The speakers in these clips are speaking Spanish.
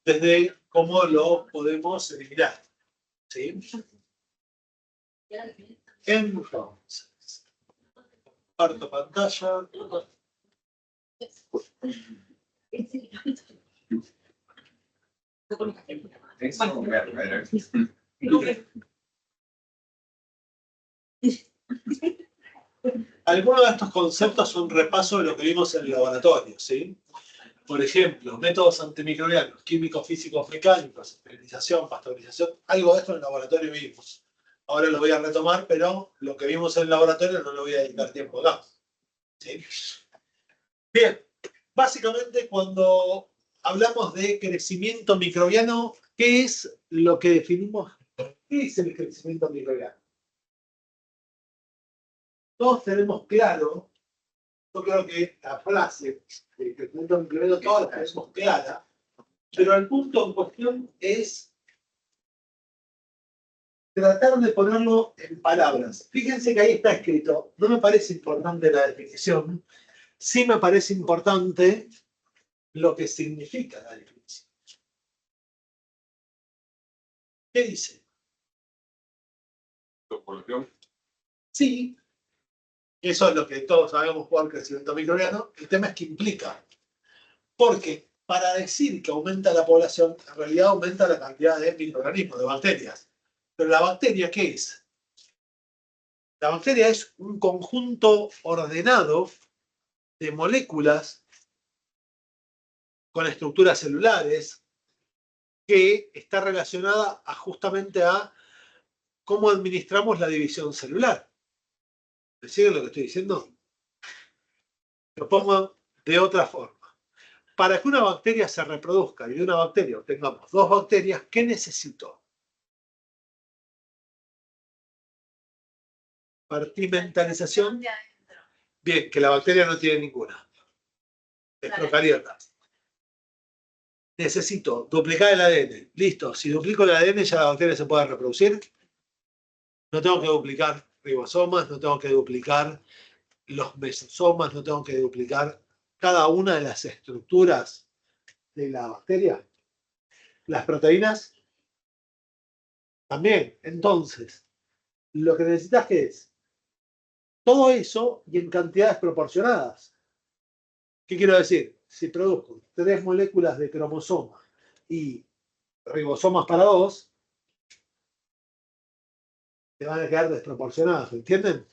desde cómo lo podemos eliminar. ¿Sí? Entonces, comparto pantalla. Algunos de estos conceptos son un repaso de lo que vimos en el laboratorio, ¿sí? Por ejemplo, métodos antimicrobianos, químicos, físicos, mecánicos, esterilización, pasteurización, algo de esto en el laboratorio vimos. Ahora lo voy a retomar, pero lo que vimos en el laboratorio no lo voy a dedicar tiempo acá. ¿Sí? Bien, básicamente cuando hablamos de crecimiento microbiano, ¿qué es lo que definimos? ¿Qué es el crecimiento microbiano? Todos tenemos claro, yo creo que la frase de crecimiento microbiano todos la tenemos clara, pero el punto en cuestión es tratar de ponerlo en palabras. Fíjense que ahí está escrito, no me parece importante la definición, sí me parece importante lo que significa la definición. ¿Qué dice? Sí, eso es lo que todos sabemos por crecimiento microbiano. El tema es que implica. Porque para decir que aumenta la población, en realidad aumenta la cantidad de microorganismos, de bacterias. Pero la bacteria, ¿qué es? La bacteria es un conjunto ordenado de moléculas con estructuras celulares que está relacionada justamente a cómo administramos la división celular. ¿Me siguen lo que estoy diciendo? Lo pongo de otra forma. Para que una bacteria se reproduzca y de una bacteria obtengamos dos bacterias, ¿qué necesito? Compartimentalización. Bien, que la bacteria no tiene ninguna. Es procariota. Necesito duplicar el ADN. Listo. Si duplico el ADN, ya la bacteria se puede reproducir. No tengo que duplicar ribosomas, no tengo que duplicar los mesosomas, no tengo que duplicar cada una de las estructuras de la bacteria. Las proteínas también. Entonces, lo que necesitas que es todo eso y en cantidades proporcionadas. ¿Qué quiero decir? Si produzco 3 moléculas de cromosoma y ribosomas para 2, te van a quedar desproporcionadas, ¿entienden?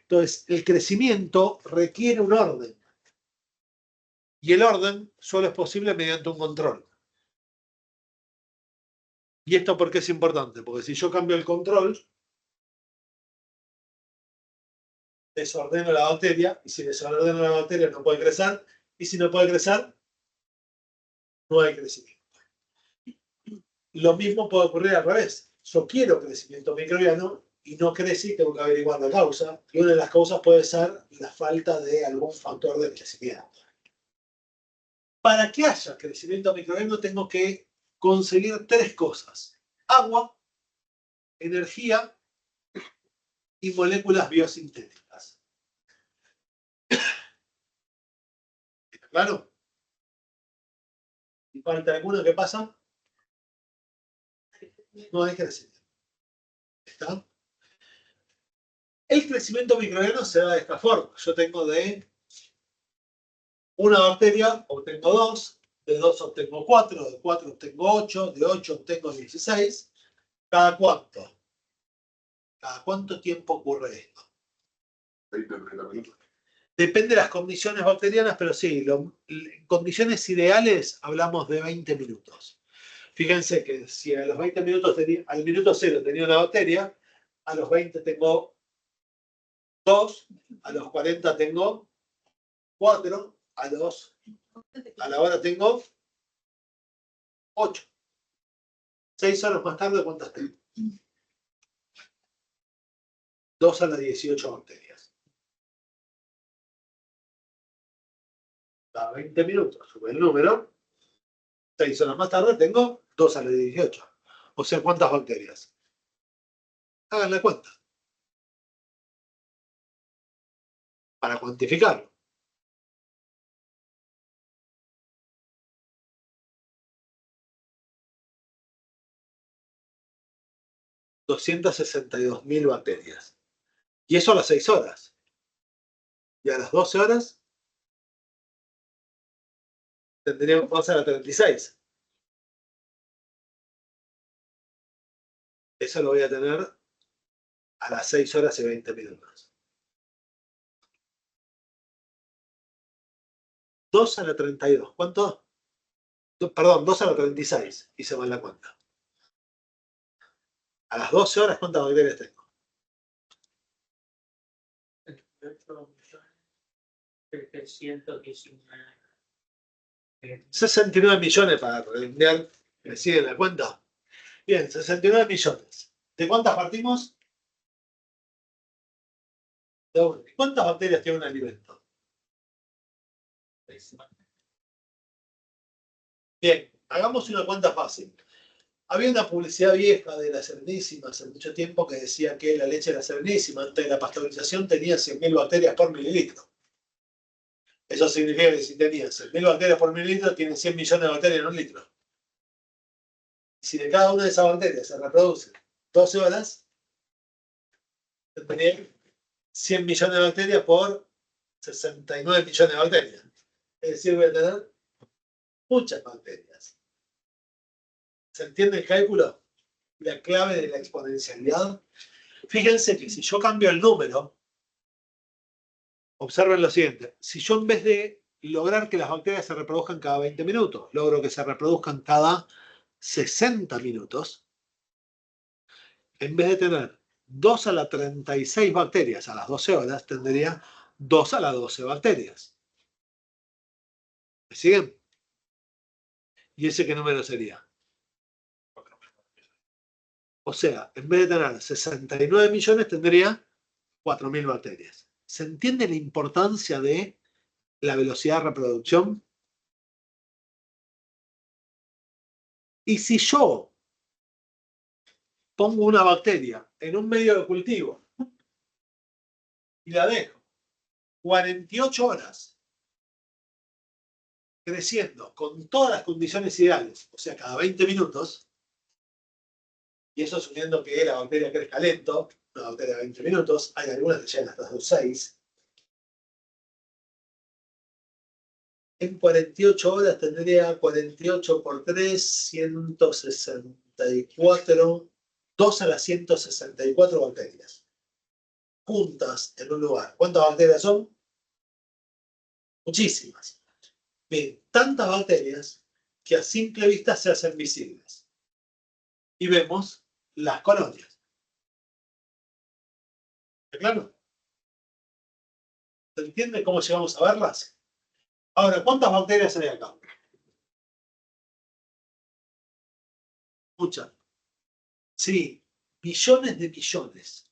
Entonces, el crecimiento requiere un orden. Y el orden solo es posible mediante un control. ¿Y esto por qué es importante? Porque si yo cambio el control, desordeno la bacteria, y si desordeno la bacteria no puede crecer, y si no puede crecer, no hay crecimiento. Lo mismo puede ocurrir al revés. Yo quiero crecimiento microbiano y no crece y tengo que averiguar la causa. Y una de las causas puede ser la falta de algún factor de crecimiento. Para que haya crecimiento microbiano tengo que conseguir 3 cosas. Agua, energía y moléculas biosintéticas. ¿Está claro? ¿Y falta alguno? ¿Qué pasa? No hay crecimiento. ¿Está? El crecimiento microbiano se da de esta forma. Yo tengo de una bacteria, obtengo 2, de 2 obtengo 4, de 4 obtengo 8, de 8 obtengo 16. ¿Cada cuánto? ¿Cada cuánto tiempo ocurre esto? 20-30 minutos. Depende de las condiciones bacterianas, pero sí, en condiciones ideales hablamos de 20 minutos. Fíjense que si a los 20 minutos al minuto 0 tenía una bacteria, a los 20 tengo 2, a los 40 tengo 4, a la hora tengo 8. 6 horas más tarde, ¿cuántas tengo? 2 a las 18 bacterias. Cada 20 minutos sube el número. 6 horas más tarde tengo 2 a las 18. O sea, ¿cuántas bacterias? Hagan la cuenta. Para cuantificarlo. 262.000 bacterias. Y eso a las 6 horas. Y a las 12 horas tendríamos que pasar a 36. Eso lo voy a tener a las 6 horas y 20 minutos. 2 a la 32. ¿Cuánto? Perdón, 2 a la 36. Hice mal la cuenta. A las 12 horas, ¿cuántas bacterias tengo? 69 millones para redondear. ¿Me siguen la cuenta? Bien, 69 millones. ¿De cuántas partimos? De una. ¿Cuántas bacterias tiene un alimento? Bien, hagamos una cuenta fácil. Había una publicidad vieja de la Serenísima hace mucho tiempo que decía que la leche de la Serenísima antes de la pasteurización tenía 100.000 bacterias por mililitro. Eso significa que si tenía 100.000 bacterias por mililitro, tiene 100 millones de bacterias en un litro. Si de cada una de esas bacterias se reproduce 12 horas, tendría 100 millones de bacterias por 69 millones de bacterias. Es decir, voy a tener muchas bacterias. ¿Se entiende el cálculo? La clave de la exponencialidad. Fíjense que si yo cambio el número, observen lo siguiente. Si yo en vez de lograr que las bacterias se reproduzcan cada 20 minutos, logro que se reproduzcan cada 60 minutos, en vez de tener 2 a la 36 bacterias a las 12 horas, tendría 2 a la 12 bacterias. ¿Me siguen? ¿Y ese qué número sería? O sea, en vez de tener 69 millones, tendría 4.000 bacterias. ¿Se entiende la importancia de la velocidad de reproducción? Y si yo pongo una bacteria en un medio de cultivo y la dejo 48 horas creciendo con todas las condiciones ideales, o sea, cada 20 minutos, y eso suponiendo que la bacteria crezca lento, una bacteria de 20 minutos, hay algunas que llegan hasta los 6, en 48 horas tendría 48 por 3, 164, 2 a las 164 bacterias, juntas en un lugar. ¿Cuántas bacterias son? Muchísimas. Bien, tantas bacterias que a simple vista se hacen visibles. Y vemos las colonias. ¿Está claro? ¿Se entiende cómo llegamos a verlas? Ahora, ¿cuántas bacterias hay acá? Muchas. Sí, millones de millones.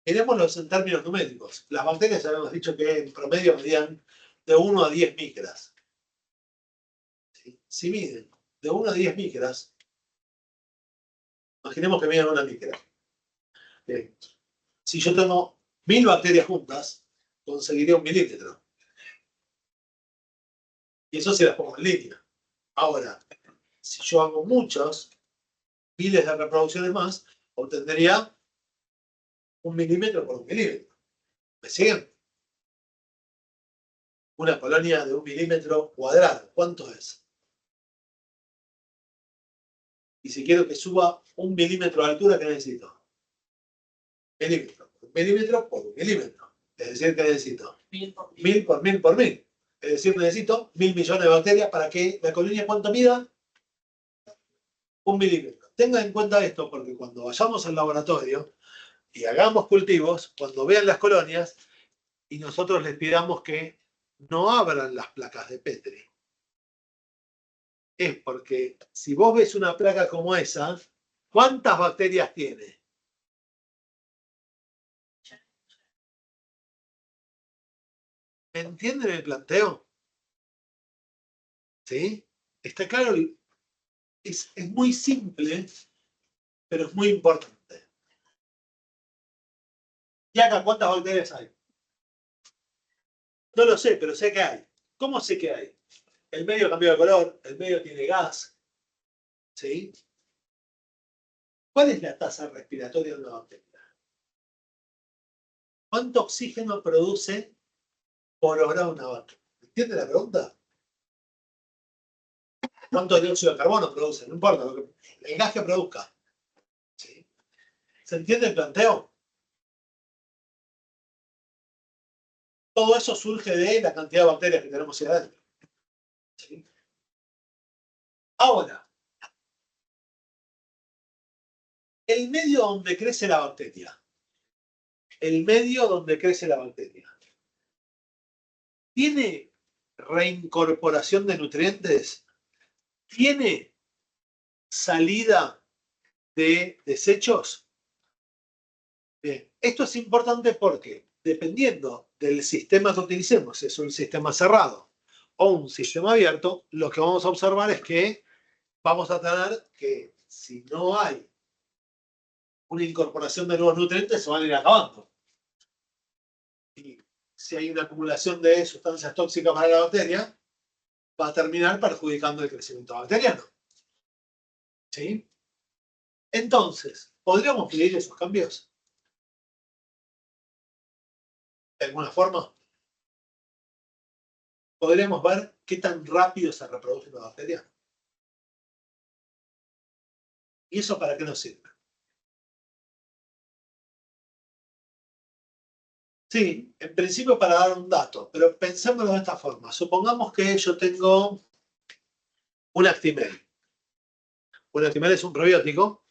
Miremoslos en términos numéricos. Las bacterias, ya habíamos dicho que en promedio medían de 1 a 10 micras. ¿Sí? Si miden de 1 a 10 micras, imaginemos que miden 1 micra. Bien. Si yo tengo 1000 bacterias juntas, conseguiría 1 milímetro. Y eso si las pongo en línea. Ahora, si yo hago muchos, miles de reproducciones más, obtendría 1 milímetro por 1 milímetro. ¿Me siguen? Una colonia de 1 milímetro cuadrado, ¿cuánto es? Y si quiero que suba 1 milímetro de altura, ¿qué necesito? Milímetro. 1 milímetro por 1 milímetro. Es decir, que necesito 1000 por 1000 por 1000. Es decir, necesito 1000 millones de bacterias para que la colonia, ¿cuánto mida? 1 milímetro. Tengan en cuenta esto porque cuando vayamos al laboratorio y hagamos cultivos, cuando vean las colonias y nosotros les pidamos que no abran las placas de Petri, es porque si vos ves una placa como esa, ¿cuántas bacterias tiene? ¿Me entienden el planteo? ¿Sí? ¿Está claro? Es muy simple, pero es muy importante. ¿Y acá cuántas bacterias hay? No lo sé, pero sé que hay. ¿Cómo sé que hay? El medio cambió de color, el medio tiene gas. ¿Sí? ¿Cuál es la tasa respiratoria de una bacteria? ¿Cuánto oxígeno produce por hora una bacteria? ¿Entiende la pregunta? ¿Cuánto dióxido de carbono produce? No importa, el gas que produzca. ¿Sí? ¿Se entiende el planteo? Todo eso surge de la cantidad de bacterias que tenemos ahí adentro. ¿Sí? Ahora, el medio donde crece la bacteria. El medio donde crece la bacteria. ¿Tiene reincorporación de nutrientes? ¿Tiene salida de desechos? Bien, esto es importante porque dependiendo del sistema que utilicemos, si es un sistema cerrado o un sistema abierto, lo que vamos a observar es que vamos a tener que si no hay una incorporación de nuevos nutrientes, se van a ir acabando. Y si hay una acumulación de sustancias tóxicas para la bacteria, va a terminar perjudicando el crecimiento bacteriano. ¿Sí? Entonces, ¿podríamos medir esos cambios? ¿De alguna forma? ¿Podríamos ver qué tan rápido se reproduce una bacteria? ¿Y eso para qué nos sirve? Sí, en principio para dar un dato, pero pensémoslo de esta forma. Supongamos que yo tengo un Actimel. Un Actimel es un probiótico.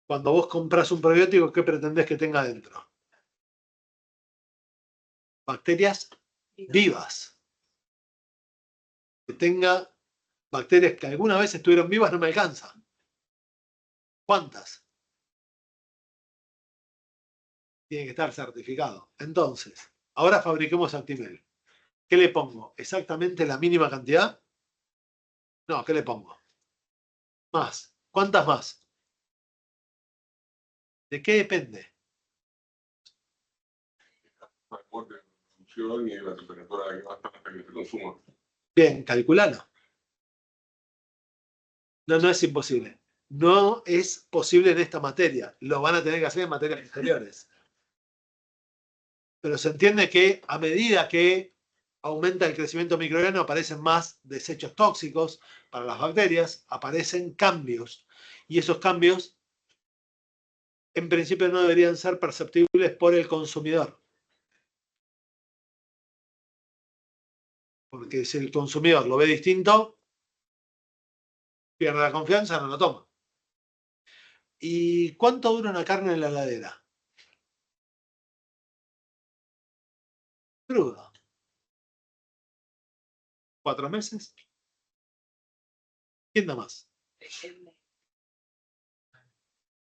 Cuando vos compras un probiótico, ¿qué pretendés que tenga dentro? Bacterias vivas. Que tenga bacterias que alguna vez estuvieron vivas no me alcanza. ¿Cuántas? Tiene que estar certificado. Entonces, ahora fabriquemos Actimel. ¿Qué le pongo? ¿Exactamente la mínima cantidad? No, ¿qué le pongo? Más. ¿Cuántas más? ¿De qué depende? Y la temperatura que va a estar hasta que se consuma. Bien, calculalo. No, no es imposible. No es posible en esta materia. Lo van a tener que hacer en materias posteriores. Pero se entiende que a medida que aumenta el crecimiento microbiano, aparecen más desechos tóxicos para las bacterias, aparecen cambios. Y esos cambios, en principio, no deberían ser perceptibles por el consumidor. Porque si el consumidor lo ve distinto, pierde la confianza, no lo toma. ¿Y cuánto dura una carne en la heladera? Cruda. 4 meses. ¿Quién da más?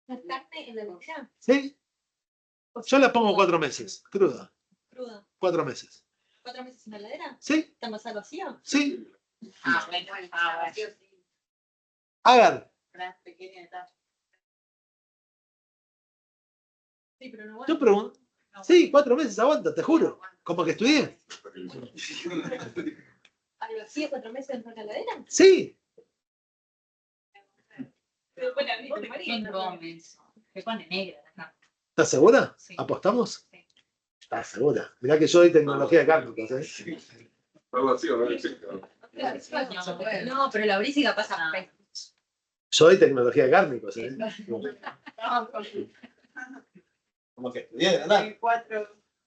¿La carne en la heladera? ¿Sí? Yo la pongo 4 meses, cruda. Cruda. 4 meses. 4 meses en la heladera. ¿Sí? ¿Está más al vacío? Sí. Bueno, vacío sí. Hagan. Pequeña etapa. Sí, pero no Yo pregunto. Sí, 4 meses aguanta, te juro. Como que estudié. ¿Al vacío 4 meses en la heladera? Sí. Pero bueno, ¿quién come eso? Se pone negra la carne. ¿Estás segura? Sí. ¿Apostamos? Sí. ¿Estás segura? Mirá que yo doy tecnología de cárnicos, ¿eh? Algo así, ¿o no? Sí, No, pero la brísica pasa. Yo doy tecnología de cárnicos, ¿eh? Como que estudié, ¿verdad?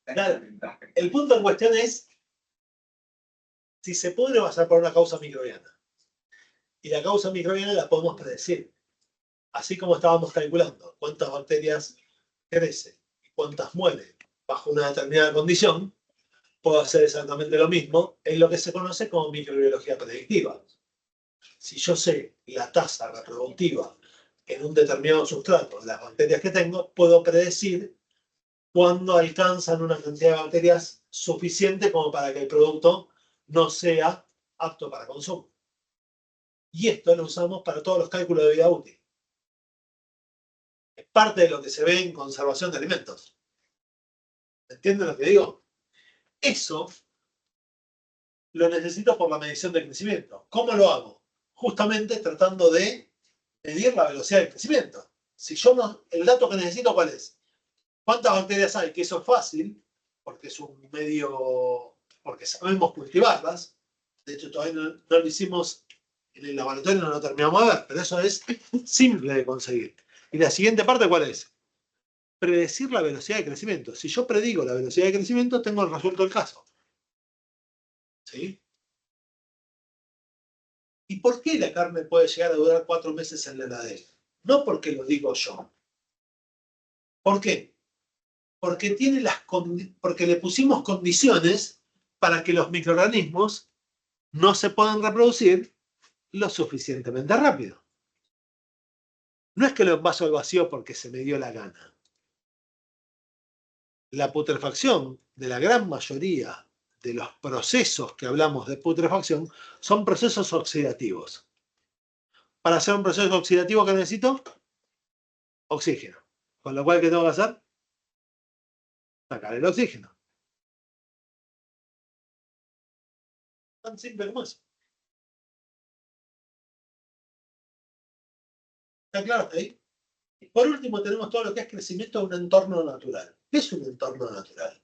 Claro. El punto en cuestión es si se puede basar por una causa microbiana. Y la causa microbiana la podemos predecir. Así como estábamos calculando cuántas bacterias crecen y cuántas mueren bajo una determinada condición, puedo hacer exactamente lo mismo en lo que se conoce como microbiología predictiva. Si yo sé la tasa reproductiva en un determinado sustrato de las bacterias que tengo, puedo predecir cuándo alcanzan una cantidad de bacterias suficiente como para que el producto no sea apto para consumo. Y esto lo usamos para todos los cálculos de vida útil. Es parte de lo que se ve en conservación de alimentos. ¿Entienden lo que digo? Eso lo necesito por la medición del crecimiento. ¿Cómo lo hago? Justamente tratando de medir la velocidad del crecimiento. Si yo no, el dato que necesito, ¿cuál es? ¿Cuántas bacterias hay? Que eso es fácil, porque es un medio, porque sabemos cultivarlas. De hecho, todavía no lo hicimos en el laboratorio, no lo terminamos de ver, pero eso es simple de conseguir. Y la siguiente parte, ¿cuál es? Predecir la velocidad de crecimiento. Si yo predigo la velocidad de crecimiento, tengo resuelto el caso. ¿Sí? ¿Y por qué la carne puede llegar a durar 4 meses en la heladera? No porque lo digo yo. ¿Por qué? Porque, porque le pusimos condiciones para que los microorganismos no se puedan reproducir lo suficientemente rápido. No es que lo envaso al vacío porque se me dio la gana. La putrefacción de la gran mayoría de los procesos que hablamos de putrefacción son procesos oxidativos. Para hacer un proceso oxidativo, ¿qué necesito? Oxígeno. Con lo cual, ¿qué tengo que hacer? Sacar el oxígeno. Tan simple como eso. ¿Está claro hasta ahí? Por último, tenemos todo lo que es crecimiento de un entorno natural. ¿Qué es un entorno natural?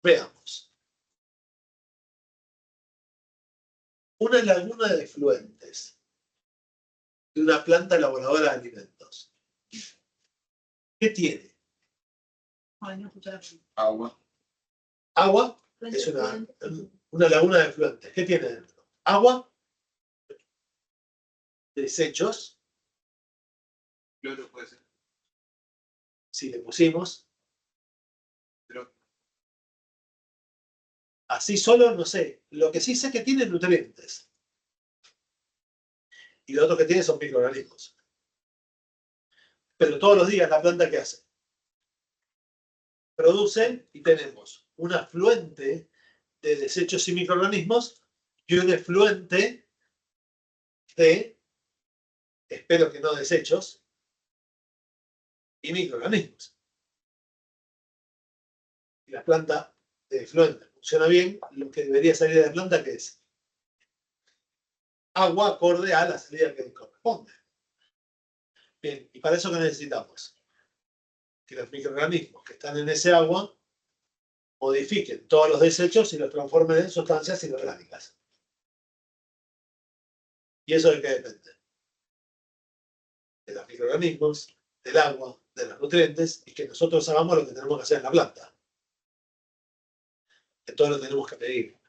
Veamos. Una laguna de efluentes de una planta elaboradora de alimentos. ¿Qué tiene? Agua. Agua es una laguna de efluentes. ¿Qué tiene dentro? Agua, desechos, Cloro puede ser. si le pusimos. Pero Así solo, no sé. Lo que sí sé que tiene nutrientes. Y lo otro que tiene son microorganismos. Pero todos los días la planta, ¿qué hace? Produce y tenemos un afluente de desechos y microorganismos y un efluente de, espero que no desechos, y microorganismos. Y la planta de efluente funciona bien, lo que debería salir de la planta, ¿qué es? Agua acorde a la salida que corresponde. Bien, y para eso, ¿qué necesitamos? Que los microorganismos que están en ese agua modifiquen todos los desechos y los transformen en sustancias inorgánicas. ¿Y eso de qué depende? De los microorganismos, del agua, de los nutrientes, y que nosotros hagamos lo que tenemos que hacer en la planta. Que todo lo tenemos que medir.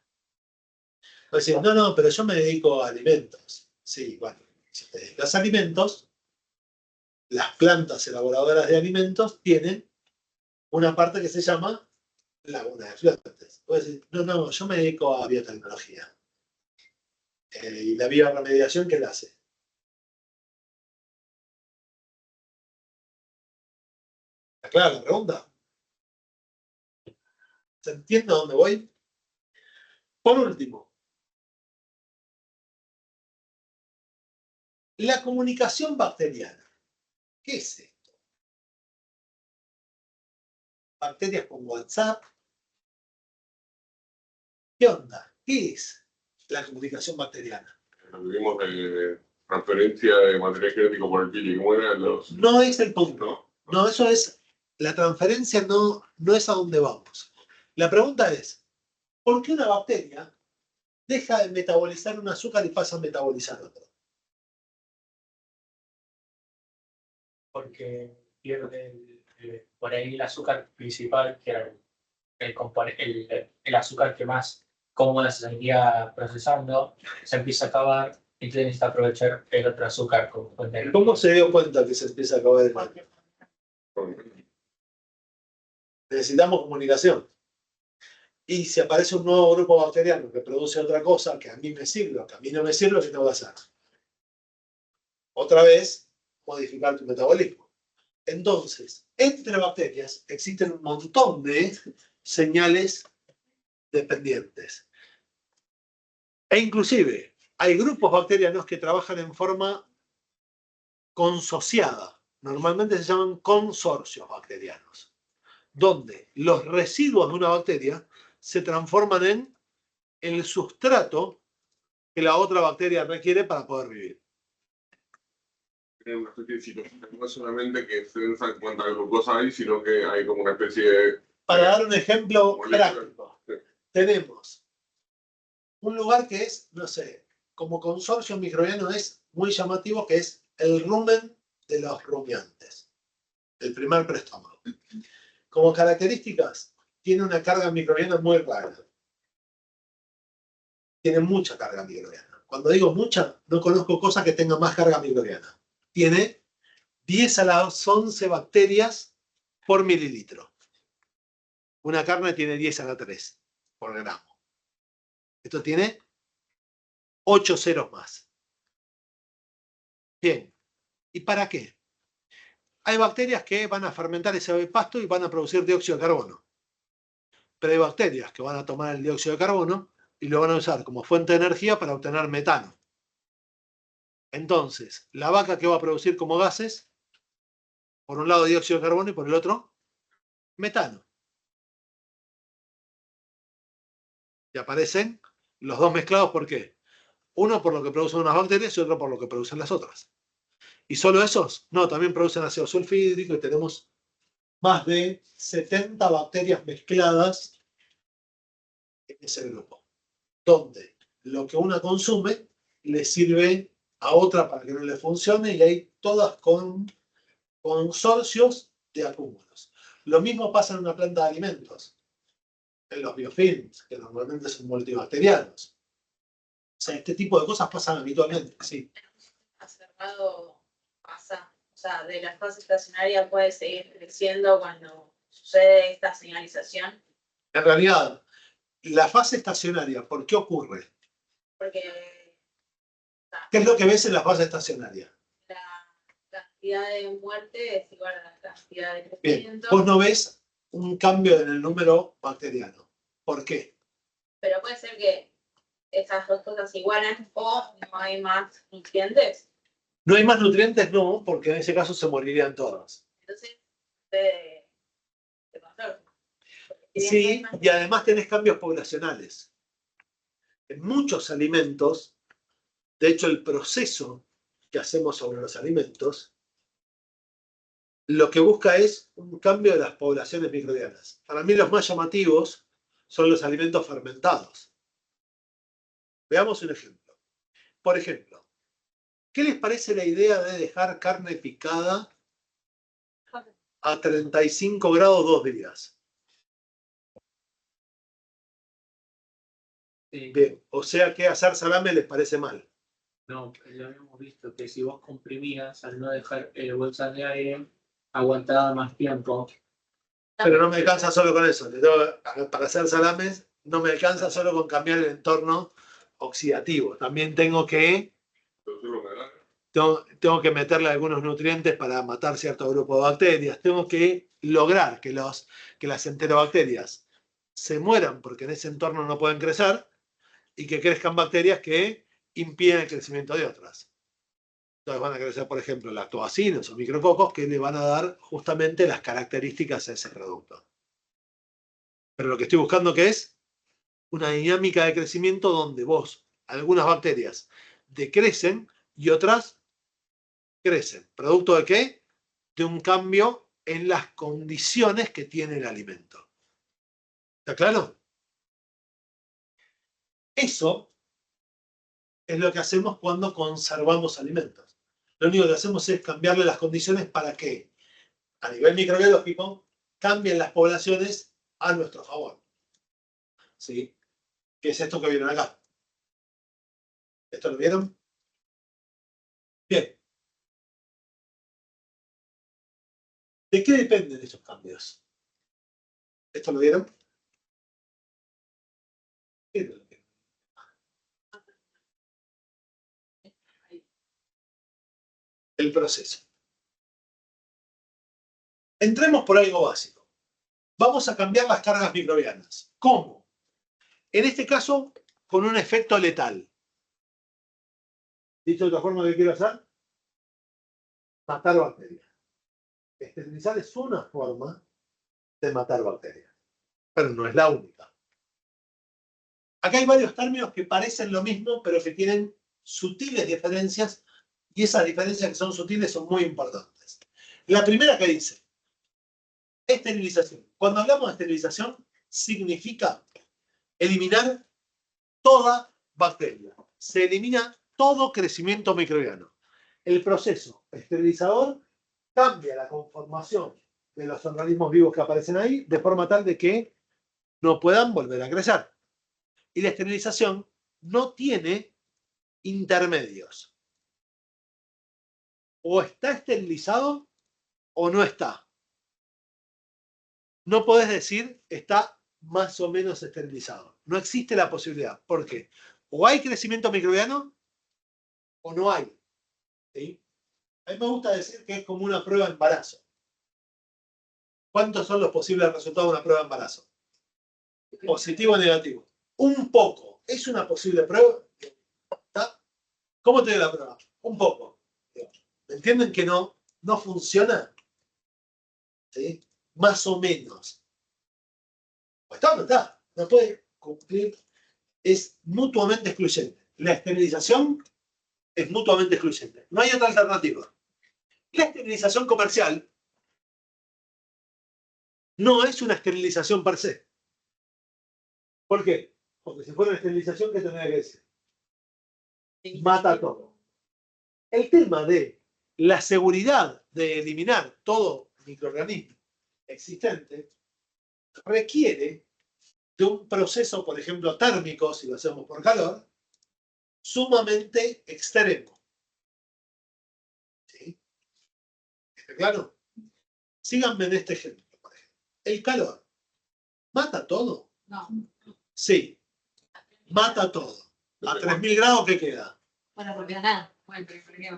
No decir, no, pero yo me dedico a alimentos. Sí, bueno, si te dedicas a alimentos, las plantas elaboradoras de alimentos tienen una parte que se llama laguna de efluentes. Puedes decir, no, yo me dedico a biotecnología. ¿Y la bioremediación qué la hace? ¿Está clara la pregunta? ¿Se entiende a dónde voy? Por último, la comunicación bacteriana. ¿Qué es esto? Bacterias con WhatsApp. ¿Qué onda? ¿Qué es la comunicación bacteriana? Vivimos de transferencia de material genético por el pili. ¿Cómo eran los...? No es el punto. No, eso es. La transferencia no es a dónde vamos. La pregunta es, ¿por qué una bacteria deja de metabolizar un azúcar y pasa a metabolizar otro? Porque pierde por ahí el azúcar principal, que era el azúcar que más cómoda se seguía procesando, se empieza a acabar y entonces necesita aprovechar el otro azúcar como fuente. ¿Cómo se dio cuenta que se empieza a acabar el año? Necesitamos comunicación. Y si aparece un nuevo grupo bacteriano que produce otra cosa que a mí me sirve o que a mí no me sirve, ¿qué tengo que hacer? Otra vez, modificar tu metabolismo. Entonces, entre bacterias existen un montón de señales dependientes. E inclusive, hay grupos bacterianos que trabajan en forma consociada. Normalmente se llaman consorcios bacterianos, donde los residuos de una bacteria se transforman en el sustrato que la otra bacteria requiere para poder vivir. Tienen una especie de citosina, no es solamente que se densa cuánta glucosa hay, sino que hay como una especie de... Para dar un ejemplo molécula. práctico, Sí. tenemos un lugar que es, no sé, como consorcio microbiano es muy llamativo, que es el rumen de los rumiantes, el primer preestómago. Como características, tiene una carga microbiana muy rara. Tiene mucha carga microbiana. Cuando digo mucha, no conozco cosa que tenga más carga microbiana. Tiene 10 a la 11 bacterias por mililitro. Una carne tiene 10 a la 3 por gramo. Esto tiene 8 ceros más. Bien. ¿Y para qué? Hay bacterias que van a fermentar ese pasto y van a producir dióxido de carbono. Pero hay bacterias que van a tomar el dióxido de carbono y lo van a usar como fuente de energía para obtener metano. Entonces, la vaca que va a producir como gases, por un lado dióxido de carbono y por el otro metano. Y aparecen los dos mezclados, ¿por qué? Uno por lo que producen unas bacterias y otro por lo que producen las otras. ¿Y solo esos? No, también producen ácido sulfídrico y tenemos más de 70 bacterias mezcladas en ese grupo, donde lo que una consume le sirve a otra para que no le funcione y hay todas con consorcios de acúmulos. Lo mismo pasa en una planta de alimentos, en los biofilms, que normalmente son multibacterianos. O sea, este tipo de cosas pasan habitualmente, sí. Acerrado pasa, o sea, de la fase estacionaria puede seguir creciendo cuando sucede esta señalización, En realidad, la fase estacionaria, ¿por qué ocurre? porque ¿Qué es lo que ves en la fase estacionaria? la cantidad de muerte es igual a la cantidad de Bien, crecimiento, vos no ves un cambio en el número bacteriano. ¿Por qué? pero puede ser que estas dos cosas se igualan o no hay más nutrientes, ¿No hay más nutrientes? No, porque en ese caso se morirían todas. entonces de control. Porque si bien no hay Sí, más y además tenés cambios poblacionales. En muchos alimentos, de hecho el proceso que hacemos sobre los alimentos, lo que busca es un cambio de las poblaciones microbianas. Para mí los más llamativos son los alimentos fermentados. Veamos un ejemplo. Por ejemplo, ¿qué les parece la idea de dejar carne picada a 35 grados 2 días? Sí. Bien, o sea que hacer salame les parece mal. No, lo habíamos visto que si vos comprimías al no dejar bolsas de aire, aguantaba más tiempo. Pero no me alcanza solo con eso. Para hacer salames no me alcanza solo con cambiar el entorno oxidativo. También tengo que meterle algunos nutrientes para matar cierto grupo de bacterias. Tengo que lograr que las enterobacterias se mueran porque en ese entorno no pueden crecer y que crezcan bacterias que impiden el crecimiento de otras. Entonces van a crecer, por ejemplo, lactobacilos o micrococos que le van a dar justamente las características a ese producto. Pero lo que estoy buscando que es una dinámica de crecimiento donde algunas bacterias decrecen y otras crecen. ¿Producto de qué? De un cambio en las condiciones que tiene el alimento. ¿Está claro? Eso es lo que hacemos cuando conservamos alimentos. Lo único que hacemos es cambiarle las condiciones para que, a nivel microbiológico, cambien las poblaciones a nuestro favor. ¿Sí? ¿Qué es esto que vieron acá? ¿Esto lo vieron? Bien. ¿De qué dependen estos cambios? ¿Esto lo vieron? El proceso. Entremos por algo básico. Vamos a cambiar las cargas microbianas. ¿Cómo? En este caso, con un efecto letal. Dicho de otra forma, ¿qué quiero hacer? Matar bacterias. Esterilizar es una forma de matar bacterias, pero no es la única. Acá hay varios términos que parecen lo mismo, pero que tienen sutiles diferencias, y esas diferencias que son sutiles son muy importantes. La primera que dice, esterilización. Cuando hablamos de esterilización, significa eliminar toda bacteria. Se elimina todo crecimiento microbiano. El proceso esterilizador cambia la conformación de los organismos vivos que aparecen ahí, de forma tal de que no puedan volver a crecer. Y la esterilización no tiene intermedios. O está esterilizado o no está. No podés decir está más o menos esterilizado. No existe la posibilidad. ¿Por qué? O hay crecimiento microbiano o no hay. ¿Sí? A mí me gusta decir que es como una prueba de embarazo. ¿Cuántos son los posibles resultados de una prueba de embarazo? Positivo o negativo. Un poco. ¿Es una posible prueba? ¿Está? ¿Cómo te dio la prueba? Un poco. ¿Entienden que no funciona? ¿Sí? Más o menos. Pues está o no está. No puede cumplir. Es mutuamente excluyente. La esterilización es mutuamente excluyente. No hay otra alternativa. La esterilización comercial no es una esterilización per se. ¿Por qué? Porque si fuera una esterilización, ¿qué tendría que decir? Mata todo. El tema de la seguridad de eliminar todo microorganismo existente requiere de un proceso, por ejemplo, térmico, si lo hacemos por calor, sumamente extremo. ¿Sí? ¿Está claro? Síganme en este ejemplo, por ejemplo. El calor, ¿mata todo? No. Sí, mata todo. A 3000 grados, ¿qué queda? Bueno, porque nada. Bueno,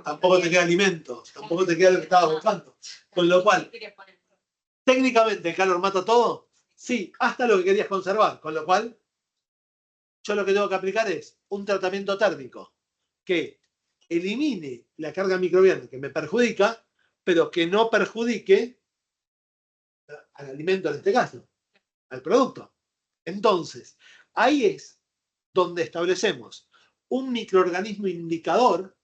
Tampoco te queda alimento, tampoco te queda lo que estabas buscando. Con lo cual, técnicamente, ¿el calor mata todo? Sí, hasta lo que querías conservar. Con lo cual, yo lo que tengo que aplicar es un tratamiento térmico que elimine la carga microbiana que me perjudica, pero que no perjudique al alimento en este caso, al producto. Entonces, ahí es donde establecemos un microorganismo indicador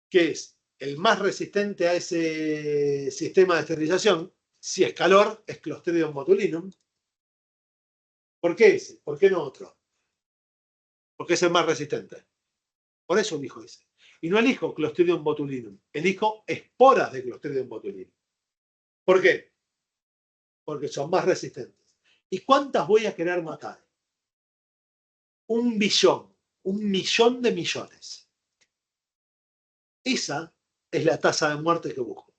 que es el más resistente a ese sistema de esterilización. Si es calor, es Clostridium botulinum. ¿Por qué ese? ¿Por qué no otro? Porque es el más resistente. Por eso elijo ese. Y no elijo Clostridium botulinum, elijo esporas de Clostridium botulinum. ¿Por qué? Porque son más resistentes. ¿Y cuántas voy a querer matar? 1 billón, 1 millón de millones. Esa es la tasa de muerte que busco.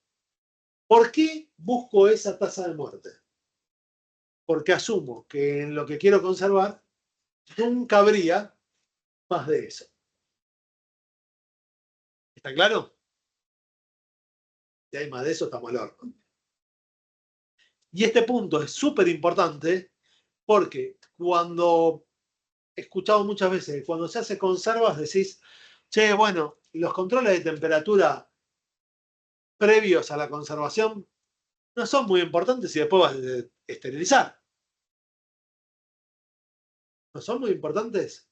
¿Por qué busco esa tasa de muerte? Porque asumo que en lo que quiero conservar nunca habría más de eso. ¿Está claro? Si hay más de eso, estamos al horno. Y este punto es súper importante porque cuando he escuchado muchas veces que cuando se hace conservas decís, che, bueno, los controles de temperatura previos a la conservación no son muy importantes y después vas a esterilizar. ¿No son muy importantes?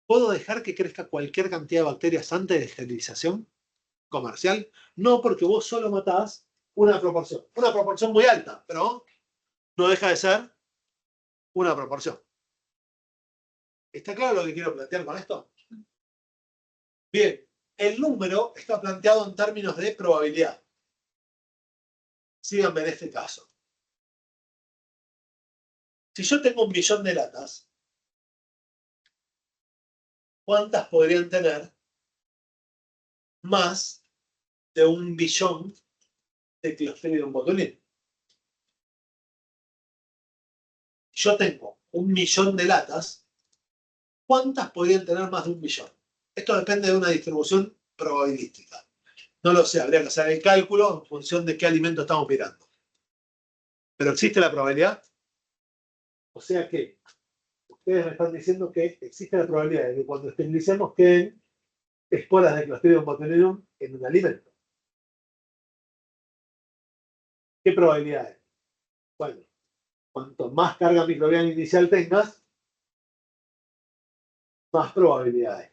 ¿Puedo dejar que crezca cualquier cantidad de bacterias antes de esterilización comercial? No, porque vos solo matás una proporción muy alta, pero no deja de ser una proporción. ¿Está claro lo que quiero plantear con esto? Bien, el número está planteado en términos de probabilidad. Síganme en este caso. Si yo tengo 1 millón de latas, ¿cuántas podrían tener más de 1 billón de Clostridium botulinum? Yo tengo 1 millón de latas, ¿cuántas podrían tener más de 1 billón? Esto depende de una distribución probabilística. No lo sé, habría que hacer el cálculo en función de qué alimento estamos mirando. Pero existe la probabilidad. O sea que ustedes me están diciendo que existe la probabilidad de que cuando esterilicemos queden esporas de Clostridium botulinum en un alimento. ¿Qué probabilidad es? Bueno, cuanto más carga microbiana inicial tengas, más probabilidades.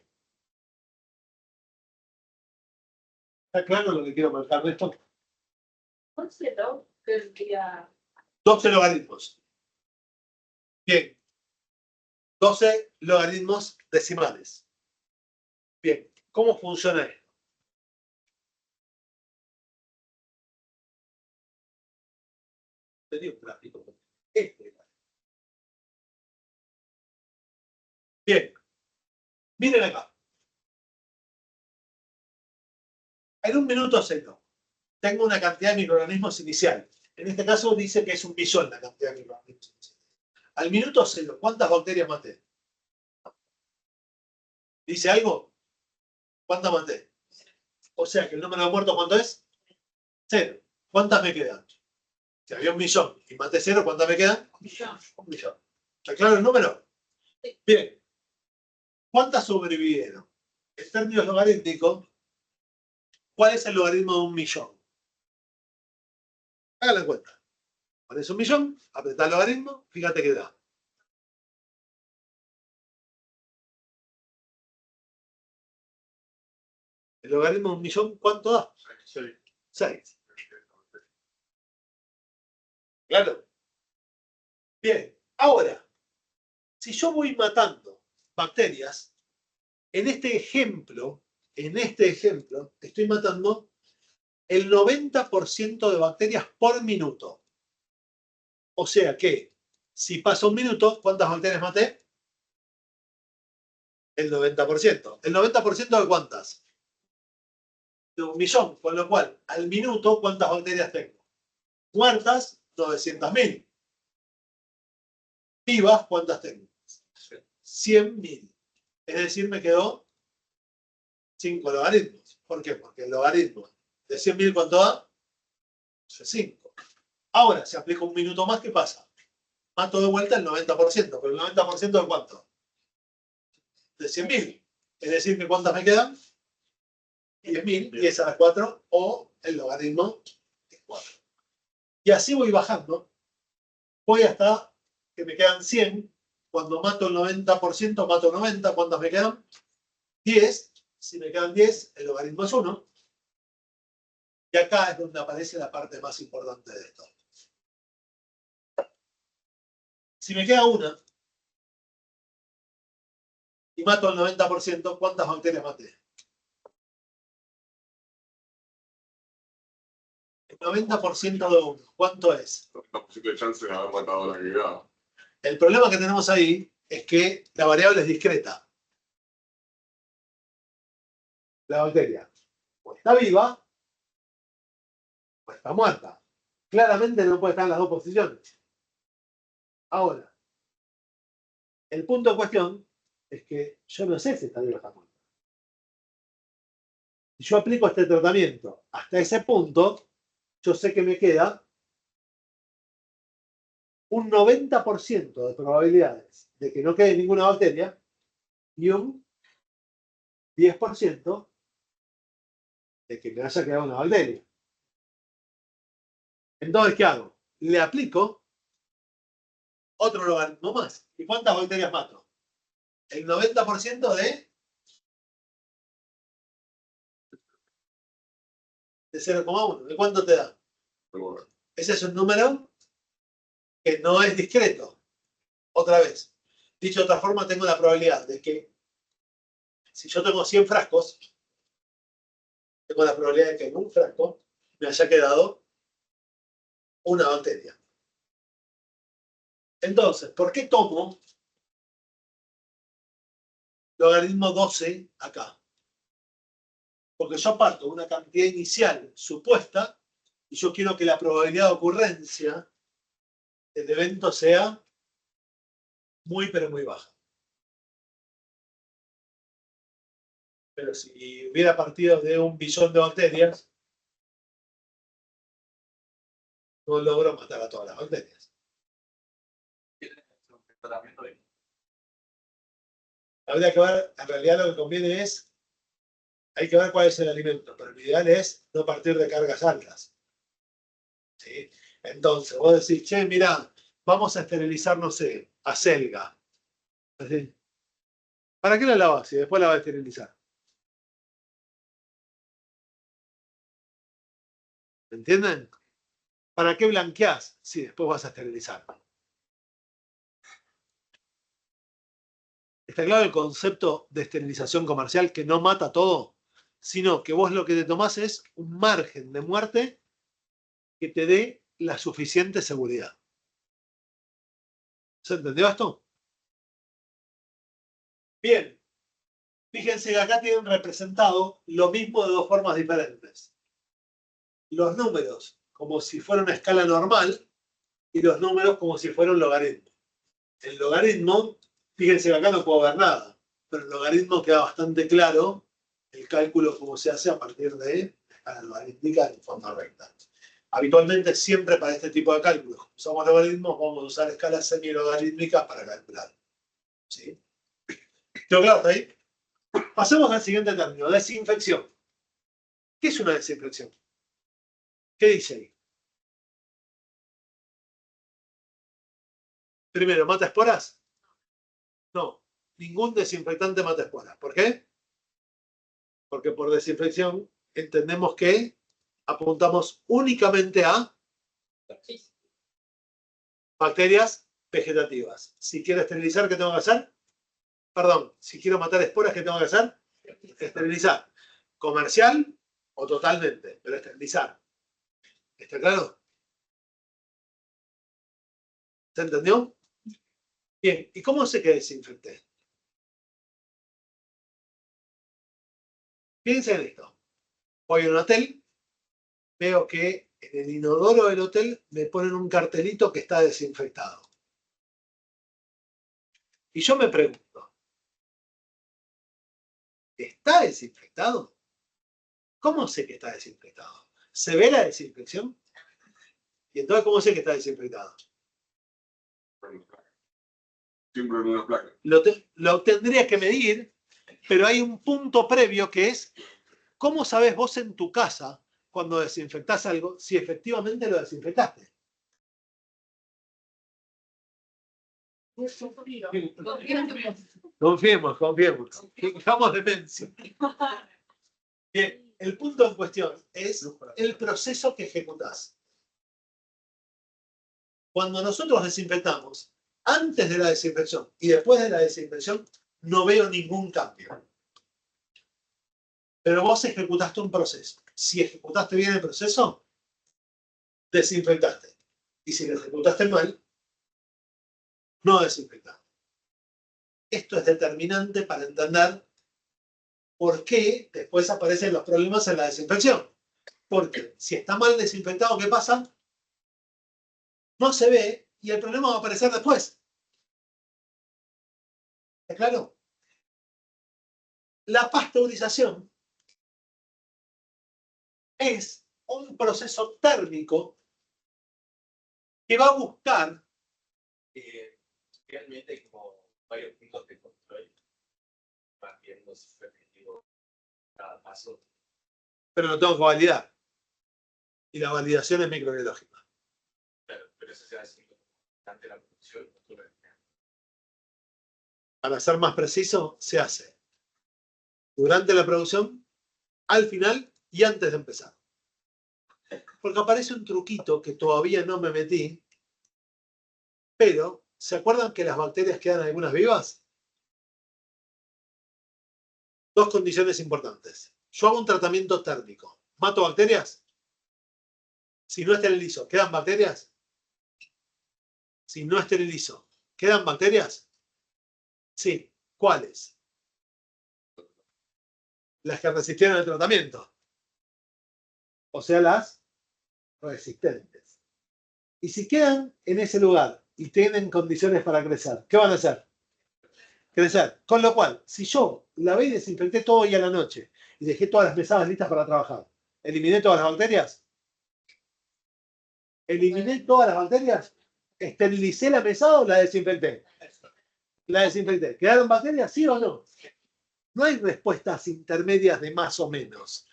¿Está claro lo que quiero marcar de esto? ¿Cuánto se lo tendría? 12 logaritmos. Bien. 12 logaritmos decimales. Bien. ¿Cómo funciona esto? Tenía un gráfico. Bien. Miren acá. En un minuto cero tengo una cantidad de microorganismos inicial. En este caso dice que es 1.000.000 la cantidad de microorganismos iniciales. Al minuto cero, ¿cuántas bacterias maté? ¿Dice algo? ¿Cuántas maté? O sea que el número de muertos, ¿cuánto es? 0. ¿Cuántas me quedan? Si había 1.000.000 y maté 0, ¿cuántas me quedan? 1.000.000. ¿Está claro el número? Sí. Bien. ¿Cuántas sobrevivieron? En términos logarítmicos, ¿cuál es el logaritmo de 1.000.000? Hagan la cuenta. Pones 1.000.000, apretá el logaritmo, fíjate que da. El logaritmo de 1.000.000, ¿cuánto da? 6. Claro. Bien. Ahora, si yo voy matando bacterias, en este ejemplo, estoy matando el 90% de bacterias por minuto. O sea que, si pasa un minuto, ¿cuántas bacterias maté? El 90%. ¿El 90% de cuántas? De 1.000.000. Con lo cual, al minuto, ¿cuántas bacterias tengo? Muertas, 900.000. Vivas, ¿cuántas tengo? 100.000. Es decir, me quedó 5 logaritmos. ¿Por qué? Porque el logaritmo de 100.000, ¿cuánto da? 5. Ahora, si aplico un minuto más, ¿qué pasa? Mato de vuelta el 90%. ¿Pero el 90% de cuánto? De 100.000. Es decir, que ¿cuántas me quedan? 10.000. 10 a la 4. O el logaritmo de 4. Y así voy bajando. Voy hasta que me quedan 100. Cuando mato el 90%, mato 90. ¿Cuántas me quedan? 10. Si me quedan 10, el logaritmo es 1. Y acá es donde aparece la parte más importante de esto. Si me queda una y mato el 90%, ¿cuántas bacterias maté? El 90% de 1, ¿cuánto es? La posible chance de haber matado la que quedaba. El problema que tenemos ahí es que la variable es discreta. La bacteria o está viva o está muerta. Claramente no puede estar en las dos posiciones. Ahora, el punto en cuestión es que yo no sé si está viva o está muerta. Si yo aplico este tratamiento hasta ese punto, yo sé que me queda un 90% de probabilidades de que no quede ninguna bacteria y un 10% de que me haya quedado una bacteria. Entonces, ¿qué hago? Le aplico otro logaritmo más. ¿Y cuántas bacterias mato? El 90% de 0,1. ¿De cuánto te da? Ese es un número que no es discreto. Otra vez. Dicho de otra forma, tengo la probabilidad de que si yo tengo 100 frascos, tengo la probabilidad de que en un frasco me haya quedado una bacteria. Entonces, ¿por qué tomo logaritmo 12 acá? Porque yo parto de una cantidad inicial supuesta y yo quiero que la probabilidad de ocurrencia del evento sea muy, pero muy baja. Pero si hubiera partido de 1.000.000.000 de bacterias, no logro matar a todas las bacterias. Habría que ver, en realidad lo que conviene es, hay que ver cuál es el alimento, pero lo ideal es no partir de cargas altas. ¿Sí? Entonces, vos decís, che, mirá, vamos a esterilizar, no sé, acelga. ¿Sí? ¿Para qué la lavas si después la vas a esterilizar? ¿Me entienden? ¿Para qué blanqueás si después vas a esterilizar? ¿Está claro el concepto de esterilización comercial que no mata todo? Sino que vos lo que te tomás es un margen de muerte que te dé la suficiente seguridad. ¿Se entendió esto? Bien. Fíjense que acá tienen representado lo mismo de dos formas diferentes. Los números como si fuera una escala normal y los números como si fuera un logaritmo. El logaritmo, fíjense que acá no puedo ver nada, pero el logaritmo queda bastante claro el cálculo como se hace a partir de la logarítmica en forma recta. Habitualmente siempre para este tipo de cálculos, como usamos logaritmos, vamos a usar escalas semi-logarítmicas para calcular. ¿Sí? ¿Quedó claro hasta ahí? Pasemos al siguiente término, desinfección. ¿Qué es una desinfección? ¿Qué dice ahí? Primero, ¿mata esporas? No, ningún desinfectante mata esporas. ¿Por qué? Porque por desinfección entendemos que apuntamos únicamente a bacterias vegetativas. Si quiero esterilizar, ¿qué tengo que hacer? Perdón, si quiero matar esporas, ¿qué tengo que hacer? Esterilizar. Comercial o totalmente, pero esterilizar. ¿Está claro? ¿Se entendió? Bien, ¿y cómo sé que desinfecté? Piensen en esto. Voy a un hotel, veo que en el inodoro del hotel me ponen un cartelito que está desinfectado. Y yo me pregunto, ¿está desinfectado? ¿Cómo sé que está desinfectado? ¿Se ve la desinfección? ¿Y entonces cómo sé que está desinfectado? Siempre en una placa. Lo tendrías que medir, pero hay un punto previo que es, ¿cómo sabes vos en tu casa, cuando desinfectás algo, si efectivamente lo desinfectaste? Confiemos. Fijamos demencia. Bien, el punto en cuestión es el proceso que ejecutás. Cuando nosotros desinfectamos, antes de la desinfección y después de la desinfección, no veo ningún cambio. Pero vos ejecutaste un proceso. Si ejecutaste bien el proceso, desinfectaste. Y si lo ejecutaste mal, no desinfectaste. Esto es determinante para entender por qué después aparecen los problemas en la desinfección. Porque si está mal desinfectado, ¿qué pasa? No se ve y el problema va a aparecer después. ¿Está claro? La pasteurización es un proceso térmico que va a buscar Realmente hay como varios puntos de control, más bien no es repetitivo cada paso. pero lo tengo que validar. Y la validación es microbiológica. Claro, pero eso se hace durante la producción. Para ser más preciso, se hace durante la producción, al final y antes de empezar. Porque aparece un truquito que todavía no me metí, pero ¿se acuerdan que las bacterias quedan algunas vivas? Dos condiciones importantes. Yo hago un tratamiento térmico. ¿Mato bacterias? Si no esterilizo, ¿quedan bacterias? Si no esterilizo, ¿quedan bacterias? Sí. ¿Cuáles? Las que resistieron el tratamiento. O sea, las resistentes. Y si quedan en ese lugar y tienen condiciones para crecer, ¿qué van a hacer? Crecer. Con lo cual, si yo lavé y desinfecté todo hoy a la noche y dejé todas las mesadas listas para trabajar, ¿eliminé todas las bacterias? ¿Eliminé todas las bacterias? ¿Esterilicé la mesada o la desinfecté? La desinfecté. ¿Quedaron bacterias? ¿Sí o no? No hay respuestas intermedias de más o menos.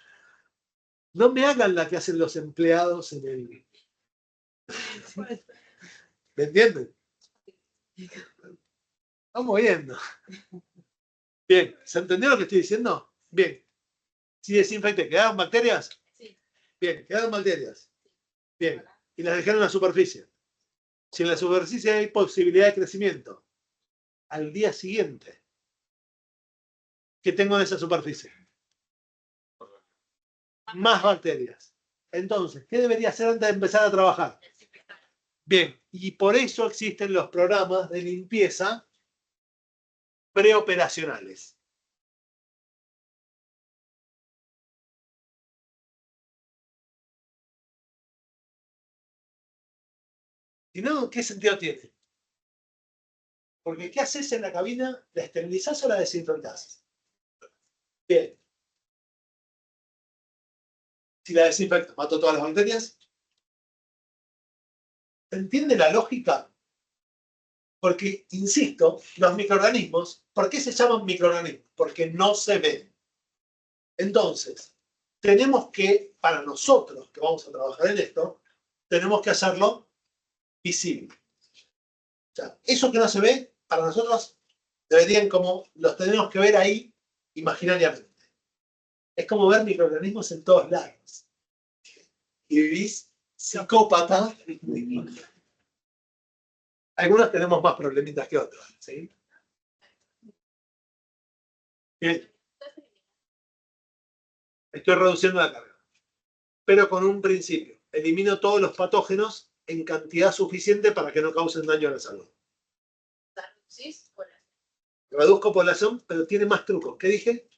No me hagan la que hacen los empleados en el... ¿Me entienden? Estamos viendo. Bien, ¿se entendió lo que estoy diciendo? Bien. Si desinfecté, ¿quedaron bacterias? Sí. Bien, quedaron bacterias. Bien. Y las dejé en la superficie. Si en la superficie hay posibilidad de crecimiento, al día siguiente, ¿qué tengo en esa superficie? Más bacterias. Entonces, ¿qué debería hacer antes de empezar a trabajar? Bien, y por eso existen los programas de limpieza preoperacionales. Si no, ¿qué sentido tiene? Porque ¿qué haces en la cabina? ¿La esterilizás o la desinfectás? Bien. Si la desinfectas, mato todas las bacterias. ¿Se entiende la lógica? Porque, insisto, los microorganismos, ¿por qué se llaman microorganismos? Porque no se ven. Entonces, tenemos que, para nosotros que vamos a trabajar en esto, tenemos que hacerlo visible. O sea, eso que no se ve, para nosotros deberían como, los tenemos que ver ahí imaginariamente. Es como ver microorganismos en todos lados. Y vivís psicópata. Algunos tenemos más problemitas que otros, ¿sí? Bien. Estoy reduciendo la carga. Pero con un principio. Elimino todos los patógenos en cantidad suficiente para que no causen daño a la salud. Reduzco población, pero tiene más trucos. ¿Qué dije?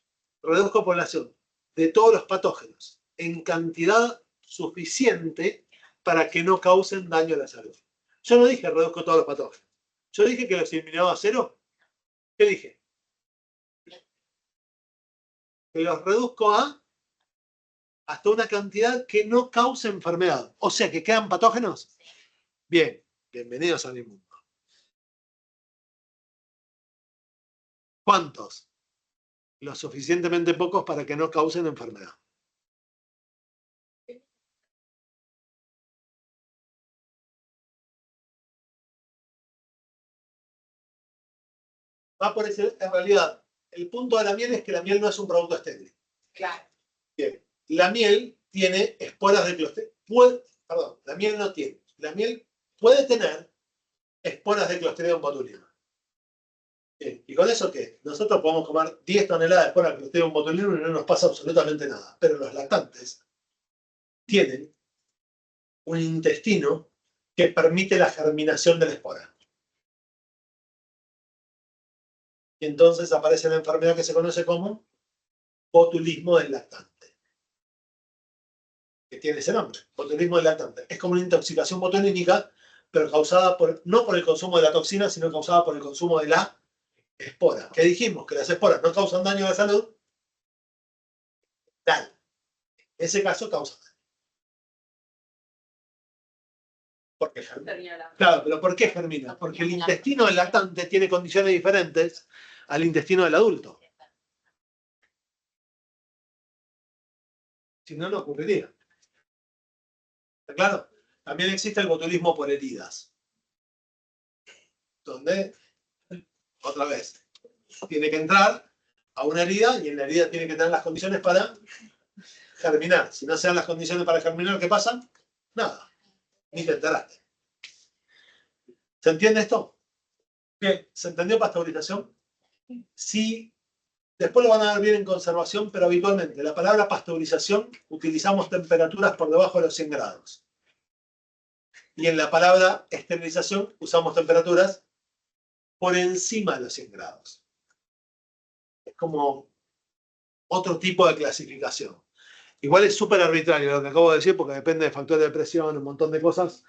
Reduzco población de todos los patógenos en cantidad suficiente para que no causen daño a la salud. Yo no dije reduzco todos los patógenos. Yo dije que los eliminaba a cero. ¿Qué dije? Que los reduzco a hasta una cantidad que no cause enfermedad. O sea, que quedan patógenos. Bien, bienvenidos a mi mundo. ¿Cuántos? Lo suficientemente pocos para que no causen enfermedad. Va por ese, en realidad, el punto de la miel es que la miel no es un producto estéril. Claro. Bien. La miel tiene esporas de Clostridium. Perdón, la miel no tiene. La miel puede tener esporas de Clostridium botulinum. Bien. ¿Y con eso qué? Nosotros podemos comer 10 toneladas de esporas de Clostridium botulinum y no nos pasa absolutamente nada. Pero los lactantes tienen un intestino que permite la germinación de la espora. Y entonces aparece la enfermedad que se conoce como botulismo del lactante. Que tiene ese nombre, botulismo del lactante. Es como una intoxicación botulínica, pero causada no por el consumo de la toxina, sino causada por el consumo de la espora. ¿Qué dijimos? Que las esporas no causan daño a la salud. Tal. En ese caso causa daño. ¿Por qué germina? Claro, pero ¿por qué germina? Porque el intestino del lactante tiene condiciones diferentes al intestino del adulto. Si no, no ocurriría. ¿Está claro? También existe el botulismo por heridas. Donde, otra vez, tiene que entrar a una herida y en la herida tiene que tener las condiciones para germinar. Si no se dan las condiciones para germinar, ¿qué pasa? Nada. Ni te enteraste. ¿Se entiende esto? Bien, ¿se entendió pasteurización? Sí. Después lo van a ver bien en conservación, pero habitualmente la palabra pasteurización utilizamos temperaturas por debajo de los 100 grados. Y en la palabra esterilización usamos temperaturas por encima de los 100 grados. Es como otro tipo de clasificación. Igual es súper arbitrario lo que acabo de decir, porque depende de factores de presión, un montón de cosas.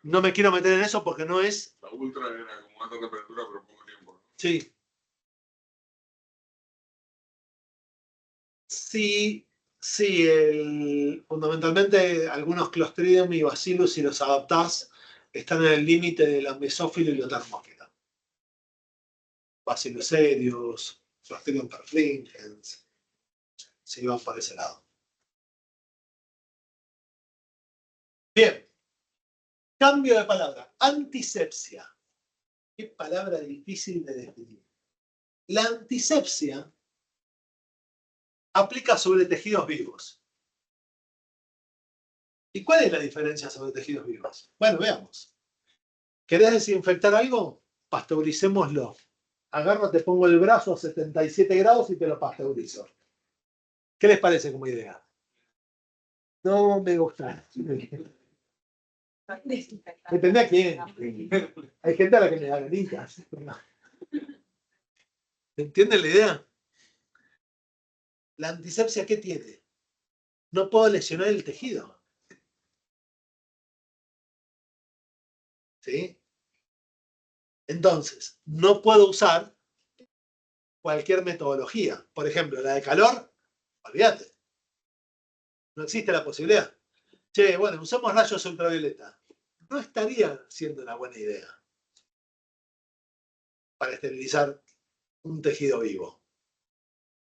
No me quiero meter en eso porque no es... La ultra era como alta temperatura, pero poco tiempo, ¿no? Sí. Sí, sí, fundamentalmente algunos Clostridium y Bacillus, si los adaptás, están en el límite de la mesófila y la termófila. Bacillus cereus, Clostridium perfringens, si van por ese lado. Bien, cambio de palabra, antisepsia. Qué palabra difícil de definir. La antisepsia aplica sobre tejidos vivos. ¿Y cuál es la diferencia sobre tejidos vivos? Bueno, veamos. ¿Querés desinfectar algo? Pasteuricémoslo. Agarro, te pongo el brazo a 77 grados y te lo pasteurizo. ¿Qué les parece como idea? No me gusta. Depende a quién. Hay gente a la que le da ganitas. ¿Entienden la idea? La antisepsia, ¿qué tiene? No puedo lesionar el tejido. ¿Sí? Entonces, no puedo usar cualquier metodología. Por ejemplo, la de calor, olvídate. No existe la posibilidad. Che, bueno, usamos rayos ultravioleta. No estaría siendo una buena idea para esterilizar un tejido vivo.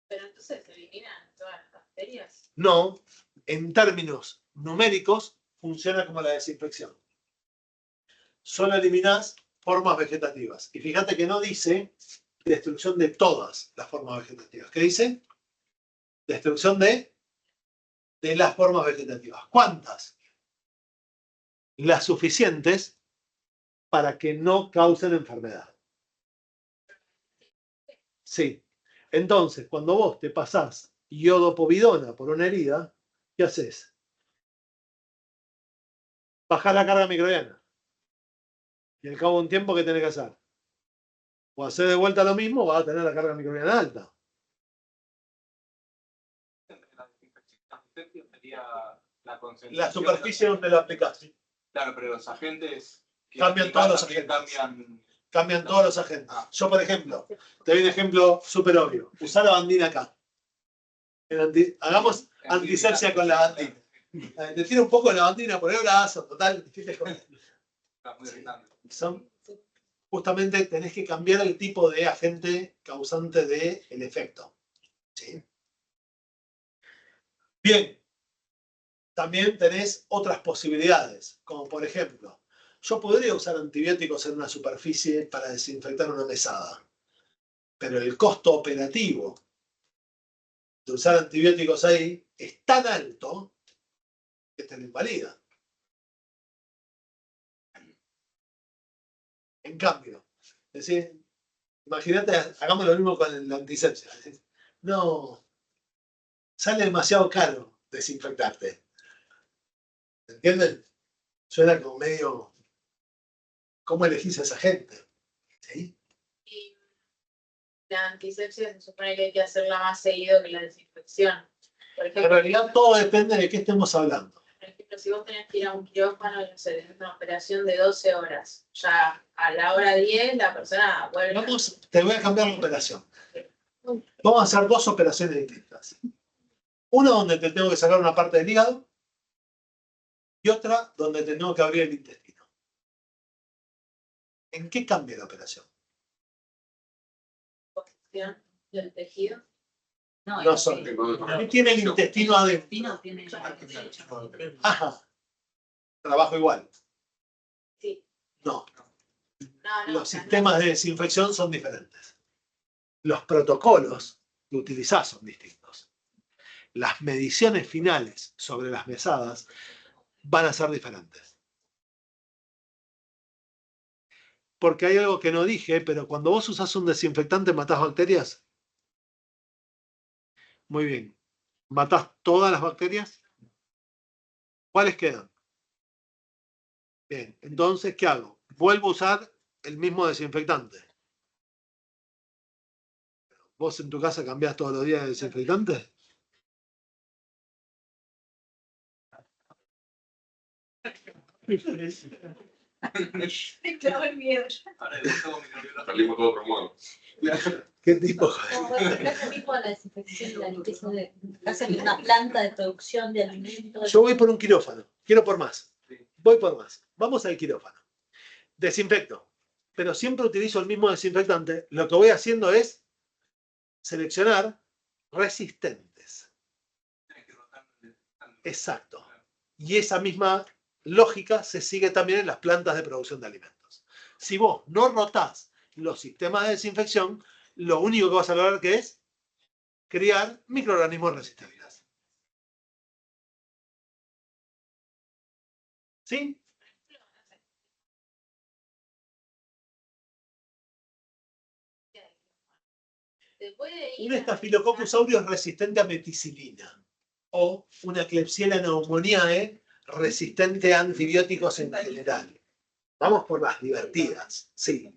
Pero entonces se eliminan todas las bacterias. No, en términos numéricos, funciona como la desinfección. Solo eliminás formas vegetativas. Y fíjate que no dice destrucción de todas las formas vegetativas. ¿Qué dice? Destrucción de las formas vegetativas. ¿Cuántas? Las suficientes para que no causen enfermedad. Sí. Entonces, cuando vos te pasás iodopovidona por una herida, ¿qué haces? Bajás la carga microbiana. Y al cabo de un tiempo, ¿qué tenés que hacer? O hacer de vuelta lo mismo, vas a tener la carga microbiana alta. La superficie donde lo aplicás. Claro, pero los agentes... Cambian todos los agentes. Cambian todos los agentes. Yo, por ejemplo, te doy un ejemplo súper obvio. Usá la bandina acá. Hagamos antisepsia con la bandina. Te tiro un poco de la bandina por el brazo, total. Son, justamente tenés que cambiar el tipo de agente causante del efecto. ¿Sí? Bien. También tenés otras posibilidades, como por ejemplo, yo podría usar antibióticos en una superficie para desinfectar una mesada, pero el costo operativo de usar antibióticos ahí es tan alto que te lo invalida. En cambio, es decir, imagínate, hagamos lo mismo con la antisepsia. No, sale demasiado caro desinfectarte. ¿Entienden? Suena como medio... ¿Cómo elegís a esa gente? ¿Sí? Y la antisepsia se supone que hay que hacerla más seguido que la desinfección. Por En ejemplo, realidad todo depende de qué estemos hablando. por ejemplo, si vos tenés que ir a un quirófano y no sé, tenés una operación de 12 horas, ya a la hora 10 la persona vuelve. Te voy a cambiar la operación. Vamos a hacer dos operaciones distintas. Una donde te tengo que sacar una parte del hígado y otra donde te tengo que abrir el intestino. ¿En qué cambia la operación? Posición del tejido. No son. ¿Qué tiene el intestino adentro? Tiene Ajá. Trabajo igual. Sí. No. No, Los sistemas de desinfección son diferentes. Los protocolos que utilizás son distintos. Las mediciones finales sobre las mesadas van a ser diferentes. Porque hay algo que no dije, pero cuando vos usás un desinfectante, ¿matás bacterias? Muy bien. ¿Matás todas las bacterias? ¿Cuáles quedan? Bien, entonces, ¿qué hago? Vuelvo a usar el mismo desinfectante. ¿Vos en tu casa cambiás todos los días de desinfectante? Me clavo el miedo. Salimos todos traumados. ¿Qué tipo? No es lo mismo la desinfección y la limpieza de hacen una planta de producción de alimentos. Yo voy por un quirófano. Quiero por más. Voy por más. Vamos al quirófano. Desinfecto. Pero siempre utilizo el mismo desinfectante. Lo que voy haciendo es seleccionar resistentes. Exacto. Y esa misma lógica se sigue también en las plantas de producción de alimentos. Si vos no rotás los sistemas de desinfección, lo único que vas a lograr que es criar microorganismos resistentes. ¿Sí? Se puede ir Un a Staphylococcus aureus resistente a meticilina o una Klebsiella pneumoniae resistente a antibióticos en general. Vamos por las divertidas, sí.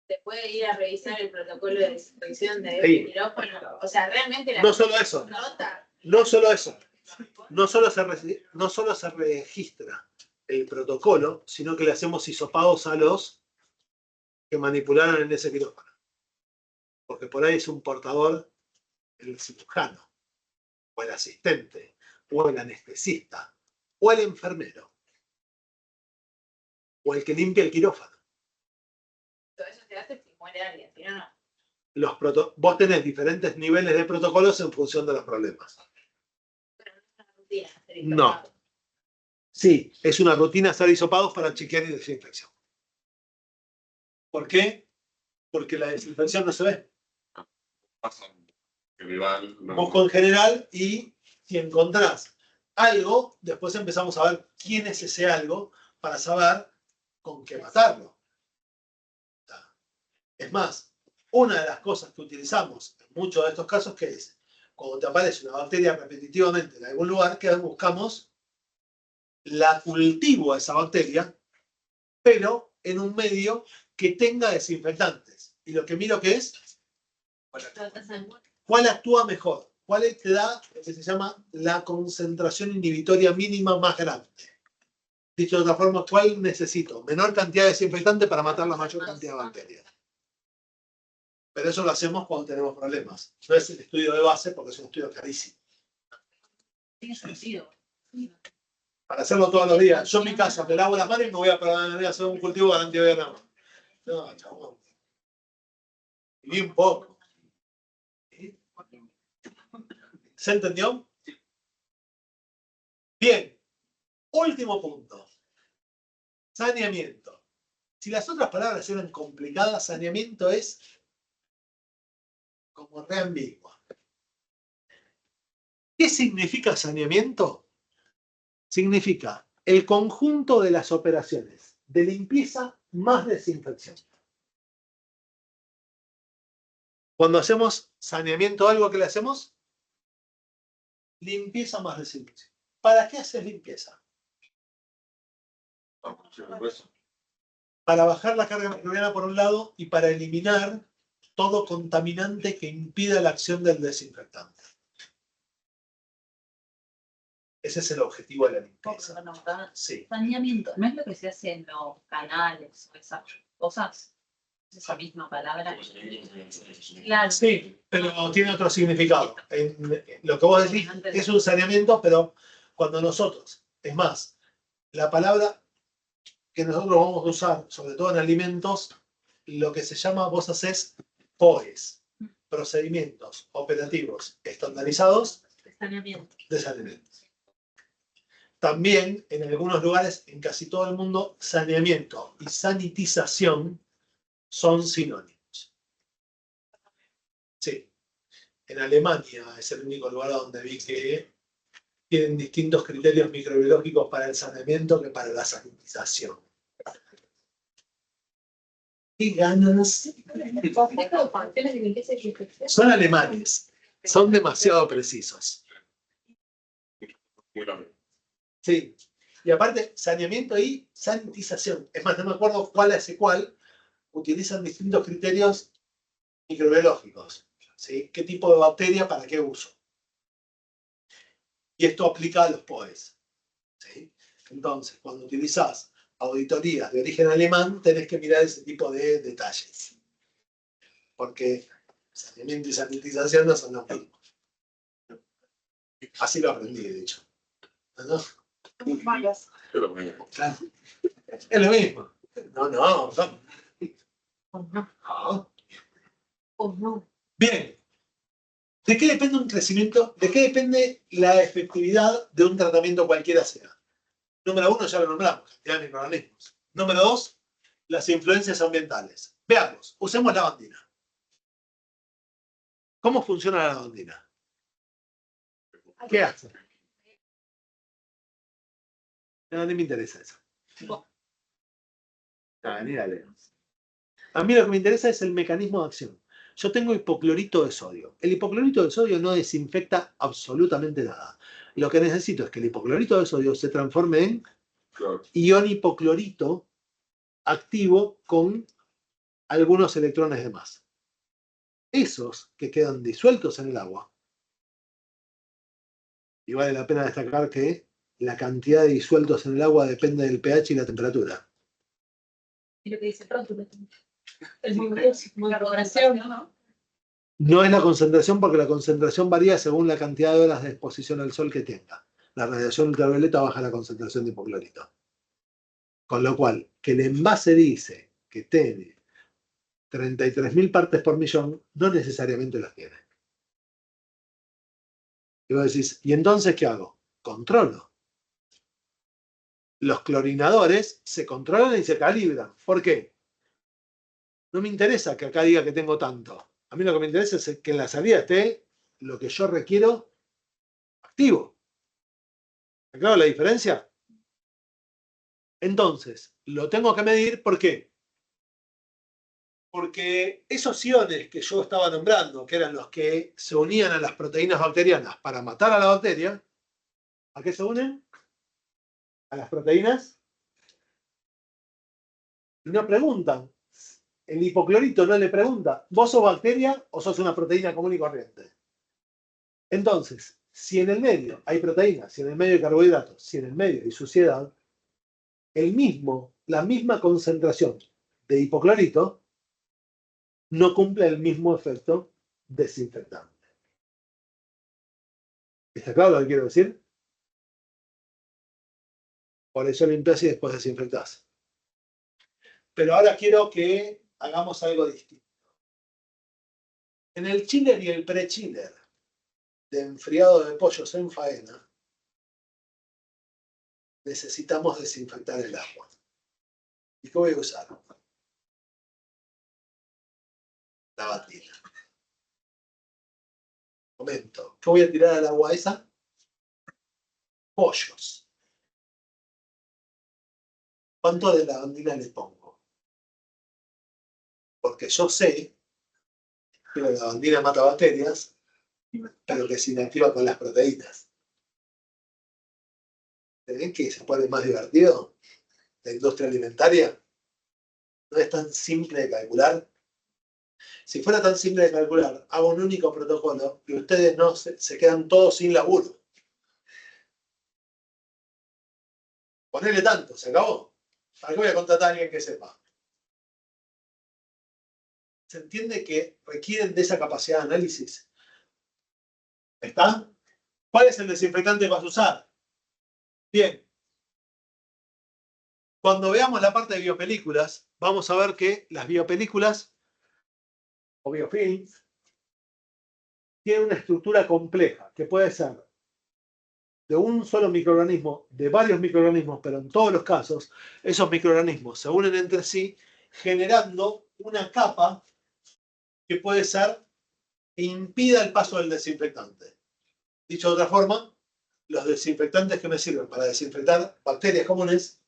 se puede ir a revisar el protocolo de desinfección de Sí. quirófano. O sea, realmente la No solo eso, nota. no solo eso. No solo se registra el protocolo, sino que le hacemos hisopados a los que manipularon en ese quirófano. Porque por ahí es un portador el cirujano, o el asistente, o el anestesista, o el enfermero, o el que limpia el quirófano. Todo eso se hace si muere alguien, si no, no. Vos tenés diferentes niveles de protocolos en función de los problemas. Pero no es una rutina hacer No. hisopado. Sí, es una rutina hacer hisopados para chequear y desinfección. ¿Por qué? Porque la desinfección no se ve. Pasa en general. No. Busco en general y si encontrás algo, después empezamos a ver quién es ese algo para saber con qué matarlo. Es más, una de las cosas que utilizamos en muchos de estos casos, ¿qué es? Cuando te aparece una bacteria repetitivamente en algún lugar, que buscamos la cultivo a esa bacteria, pero en un medio que tenga desinfectantes. Y lo que miro que es, ¿cuál actúa mejor? ¿Cuál te da lo que se llama la concentración inhibitoria mínima más grande? Dicho de otra forma, ¿cuál necesito? Menor cantidad de desinfectante para matar la mayor cantidad de bacterias. Pero eso lo hacemos cuando tenemos problemas. No es el estudio de base porque es un estudio carísimo. Tiene sentido. Para hacerlo todos los días. Yo en mi casa me lavo las manos y me voy a hacer un cultivo de antibióticos. No, chabón. Y un poco. ¿Se entendió? Bien. Último punto. Saneamiento. Si las otras palabras eran complicadas, saneamiento es como re ambigua. ¿Qué significa saneamiento? Significa el conjunto de las operaciones de limpieza más desinfección. Cuando hacemos saneamiento de algo, ¿qué le hacemos? Limpieza más desinfección. ¿Para qué haces limpieza? Para bajar la carga microbiana por un lado y para eliminar todo contaminante que impida la acción del desinfectante. Ese es el objetivo de la limpieza. Sí. Saneamiento, ¿no es lo que se hace en los canales o esas cosas? ¿Es esa misma palabra? Claro. Sí, pero tiene otro significado. Lo que vos decís es un saneamiento, pero cuando nosotros, es más, la palabra que nosotros vamos a usar, sobre todo en alimentos, lo que se llama, vos hacés POEs, procedimientos operativos estandarizados Saneamiento. de saneamiento. También, en algunos lugares, en casi todo el mundo, saneamiento y sanitización son sinónimos. Sí. En Alemania es el único lugar donde vi que tienen distintos criterios microbiológicos para el saneamiento que para la sanitización. ¿Qué ganas? Son alemanes. Son demasiado precisos. Muy largo. Sí. Y aparte, saneamiento y sanitización. Es más, no me acuerdo cuál hace cuál. Utilizan distintos criterios microbiológicos. ¿Sí? ¿Qué tipo de bacteria para qué uso? Y esto aplica a los POEs. ¿Sí? Entonces, cuando utilizás auditorías de origen alemán, tenés que mirar ese tipo de detalles. Porque saneamiento y sanitización no son los mismos. Así lo aprendí, de hecho. ¿No? Es lo mismo. Claro. Es lo mismo. No. No. Bien. ¿De qué depende un crecimiento? ¿De qué depende la efectividad de un tratamiento cualquiera sea? Número 1, ya lo nombramos, cantidad de microorganismos. Número 2, las influencias ambientales. Veamos, usemos lavandina. ¿Cómo funciona la lavandina? ¿Qué hace? No, ni me interesa eso. Ah, ni la leo. A mí lo que me interesa es el mecanismo de acción. Yo tengo hipoclorito de sodio. El hipoclorito de sodio no desinfecta absolutamente nada. Lo que necesito es que el hipoclorito de sodio se transforme en Claro. ion hipoclorito activo con algunos electrones de más. Esos que quedan disueltos en el agua, y vale la pena destacar que la cantidad de disueltos en el agua depende del pH y la temperatura. Y lo que dice pronto. El movimiento es muy progresión, ¿no? No es la concentración porque la concentración varía según la cantidad de horas de exposición al sol que tenga. La radiación ultravioleta baja la concentración de hipoclorito. Con lo cual, que el envase dice que tiene 33.000 partes por millón, no necesariamente las tiene. Y vos decís, ¿y entonces qué hago? Controlo. Los clorinadores se controlan y se calibran. ¿Por qué? No me interesa que acá diga que tengo tanto. A mí lo que me interesa es que en la salida esté lo que yo requiero activo. ¿Está claro la diferencia? Entonces, lo tengo que medir, ¿por qué? Porque esos iones que yo estaba nombrando, que eran los que se unían a las proteínas bacterianas para matar a la bacteria, ¿a qué se unen? A las proteínas. Y no preguntan. El hipoclorito no le pregunta, ¿vos sos bacteria o sos una proteína común y corriente? Entonces, si en el medio hay proteínas, si en el medio hay carbohidratos, si en el medio hay suciedad, la misma concentración de hipoclorito no cumple el mismo efecto desinfectante. ¿Está claro lo que quiero decir? Por eso limpias y después desinfectás. Pero ahora quiero que hagamos algo distinto. En el chiller y el pre-chiller de enfriado de pollos en faena, necesitamos desinfectar el agua. ¿Y qué voy a usar? Lavandina. Momento. ¿Qué voy a tirar al agua esa? Pollos. ¿Cuánto de lavandina le pongo? Porque yo sé que la lavandina mata bacterias, pero que se inactiva con las proteínas. ¿Ven que se pone más divertido? La industria alimentaria no es tan simple de calcular. Si fuera tan simple de calcular, hago un único protocolo y ustedes no se quedan todos sin laburo. Ponele tanto, se acabó. ¿Para qué voy a contratar a alguien que sepa? ¿Se entiende que requieren de esa capacidad de análisis? ¿Está? ¿Cuál es el desinfectante que vas a usar? Bien. Cuando veamos la parte de biopelículas, vamos a ver que las biopelículas o biofilms tienen una estructura compleja que puede ser de un solo microorganismo, de varios microorganismos, pero en todos los casos, esos microorganismos se unen entre sí, generando una capa que puede ser que impida el paso del desinfectante. Dicho de otra forma, los desinfectantes que me sirven para desinfectar bacterias comunes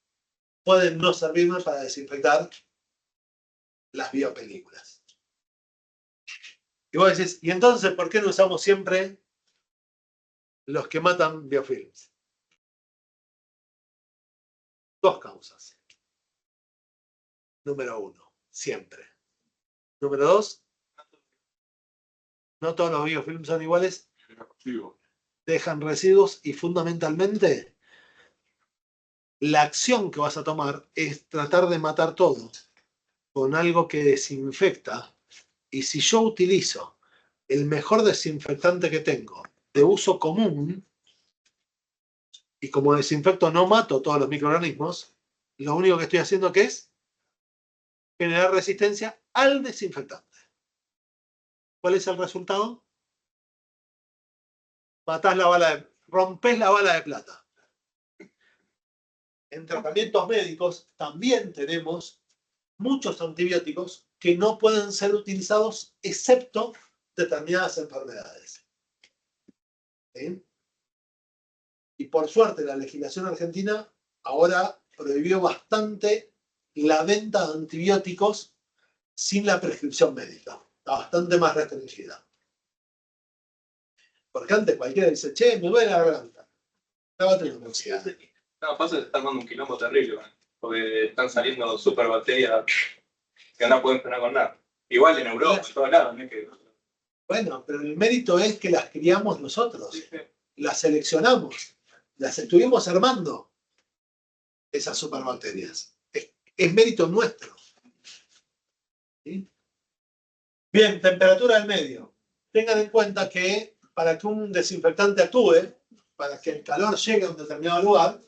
pueden no servirme para desinfectar las biopelículas. Y vos decís, ¿y entonces por qué no usamos siempre los que matan biofilms? Dos causas. Número uno, siempre. Número dos, no todos los biofilms son iguales, dejan residuos y fundamentalmente la acción que vas a tomar es tratar de matar todo con algo que desinfecta. Y si yo utilizo el mejor desinfectante que tengo de uso común, y como desinfecto no mato todos los microorganismos, lo único que estoy haciendo que es generar resistencia al desinfectante. ¿Cuál es el resultado? Rompés la bala de plata. En tratamientos médicos también tenemos muchos antibióticos que no pueden ser utilizados excepto determinadas enfermedades. ¿Sí? Y por suerte la legislación argentina ahora prohibió bastante la venta de antibióticos sin la prescripción médica. Está bastante más restringida. Porque antes cualquiera dice, che, me duele la garganta. Cábate una moxidad. No, pasa que se está armando un quilombo terrible, man, porque están saliendo superbacterias que no pueden frenar con nada. Igual en Europa, en todos lados, no es que... Bueno, pero el mérito es que las criamos nosotros. Sí, sí. Las seleccionamos. Las estuvimos armando, esas superbacterias. Es mérito nuestro. ¿Sí? Bien, temperatura del medio. Tengan en cuenta que para que un desinfectante actúe, para que el calor llegue a un determinado lugar,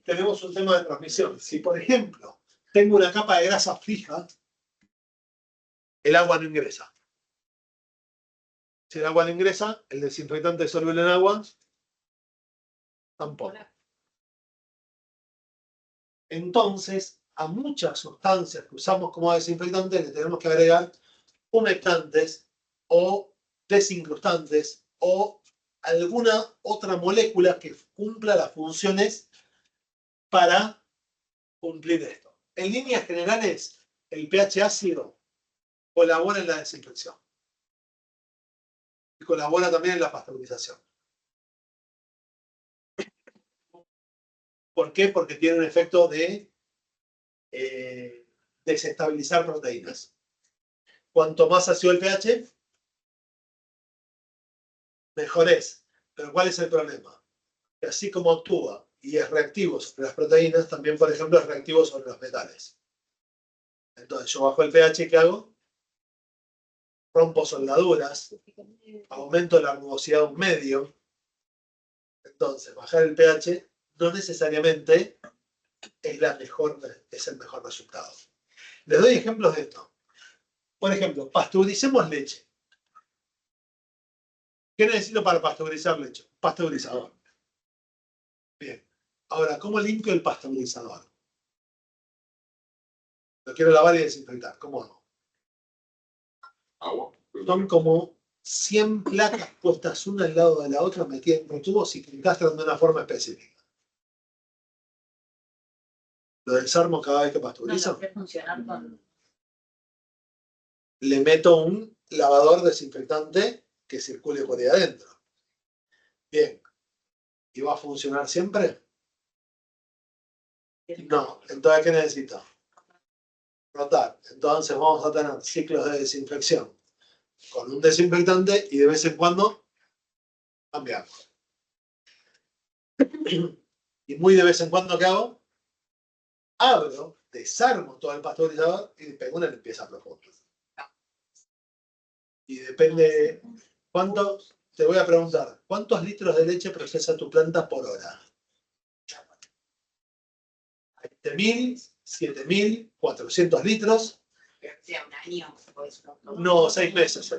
tenemos un tema de transmisión. Si, por ejemplo, tengo una capa de grasa fija, el agua no ingresa. Si el agua no ingresa, el desinfectante soluble en agua tampoco. Entonces, a muchas sustancias que usamos como desinfectantes le tenemos que agregar humectantes o desincrustantes o alguna otra molécula que cumpla las funciones para cumplir esto. En líneas generales, el pH ácido colabora en la desinfección y colabora también en la pasteurización. ¿Por qué? Porque tiene un efecto de desestabilizar proteínas. Cuanto más ácido el pH, mejor es. Pero ¿cuál es el problema? Que así como actúa y es reactivo sobre las proteínas, también, por ejemplo, es reactivo sobre los metales. Entonces, yo bajo el pH, ¿qué hago? Rompo soldaduras, aumento la rugosidad de un medio. Entonces, bajar el pH no necesariamente es el mejor resultado. Les doy ejemplos de esto. Por ejemplo, pasteuricemos leche. ¿Qué necesito para pasteurizar leche? Pasteurizador. Bien. Ahora, ¿cómo limpio el pasteurizador? Lo quiero lavar y desinfectar. ¿Cómo hago? Agua. Son como 100 placas puestas una al lado de la otra, metidas en tubos y que encastran de una forma específica. Lo desarmo cada vez que No pasteurizo. logré funcionar con... Le meto un lavador desinfectante que circule por ahí adentro. Bien. ¿Y va a funcionar siempre? No. Entonces, ¿qué necesito? Rotar. Entonces vamos a tener ciclos de desinfección con un desinfectante y de vez en cuando cambiamos. Y muy de vez en cuando, ¿qué hago? Abro, desarmo todo el pasteurizador y pego una limpieza profunda. Y depende cuántos, te voy a preguntar, ¿cuántos litros de leche procesa tu planta por hora? 20.000, 7.000, 400 litros. sea un año, pues, No, 6 meses.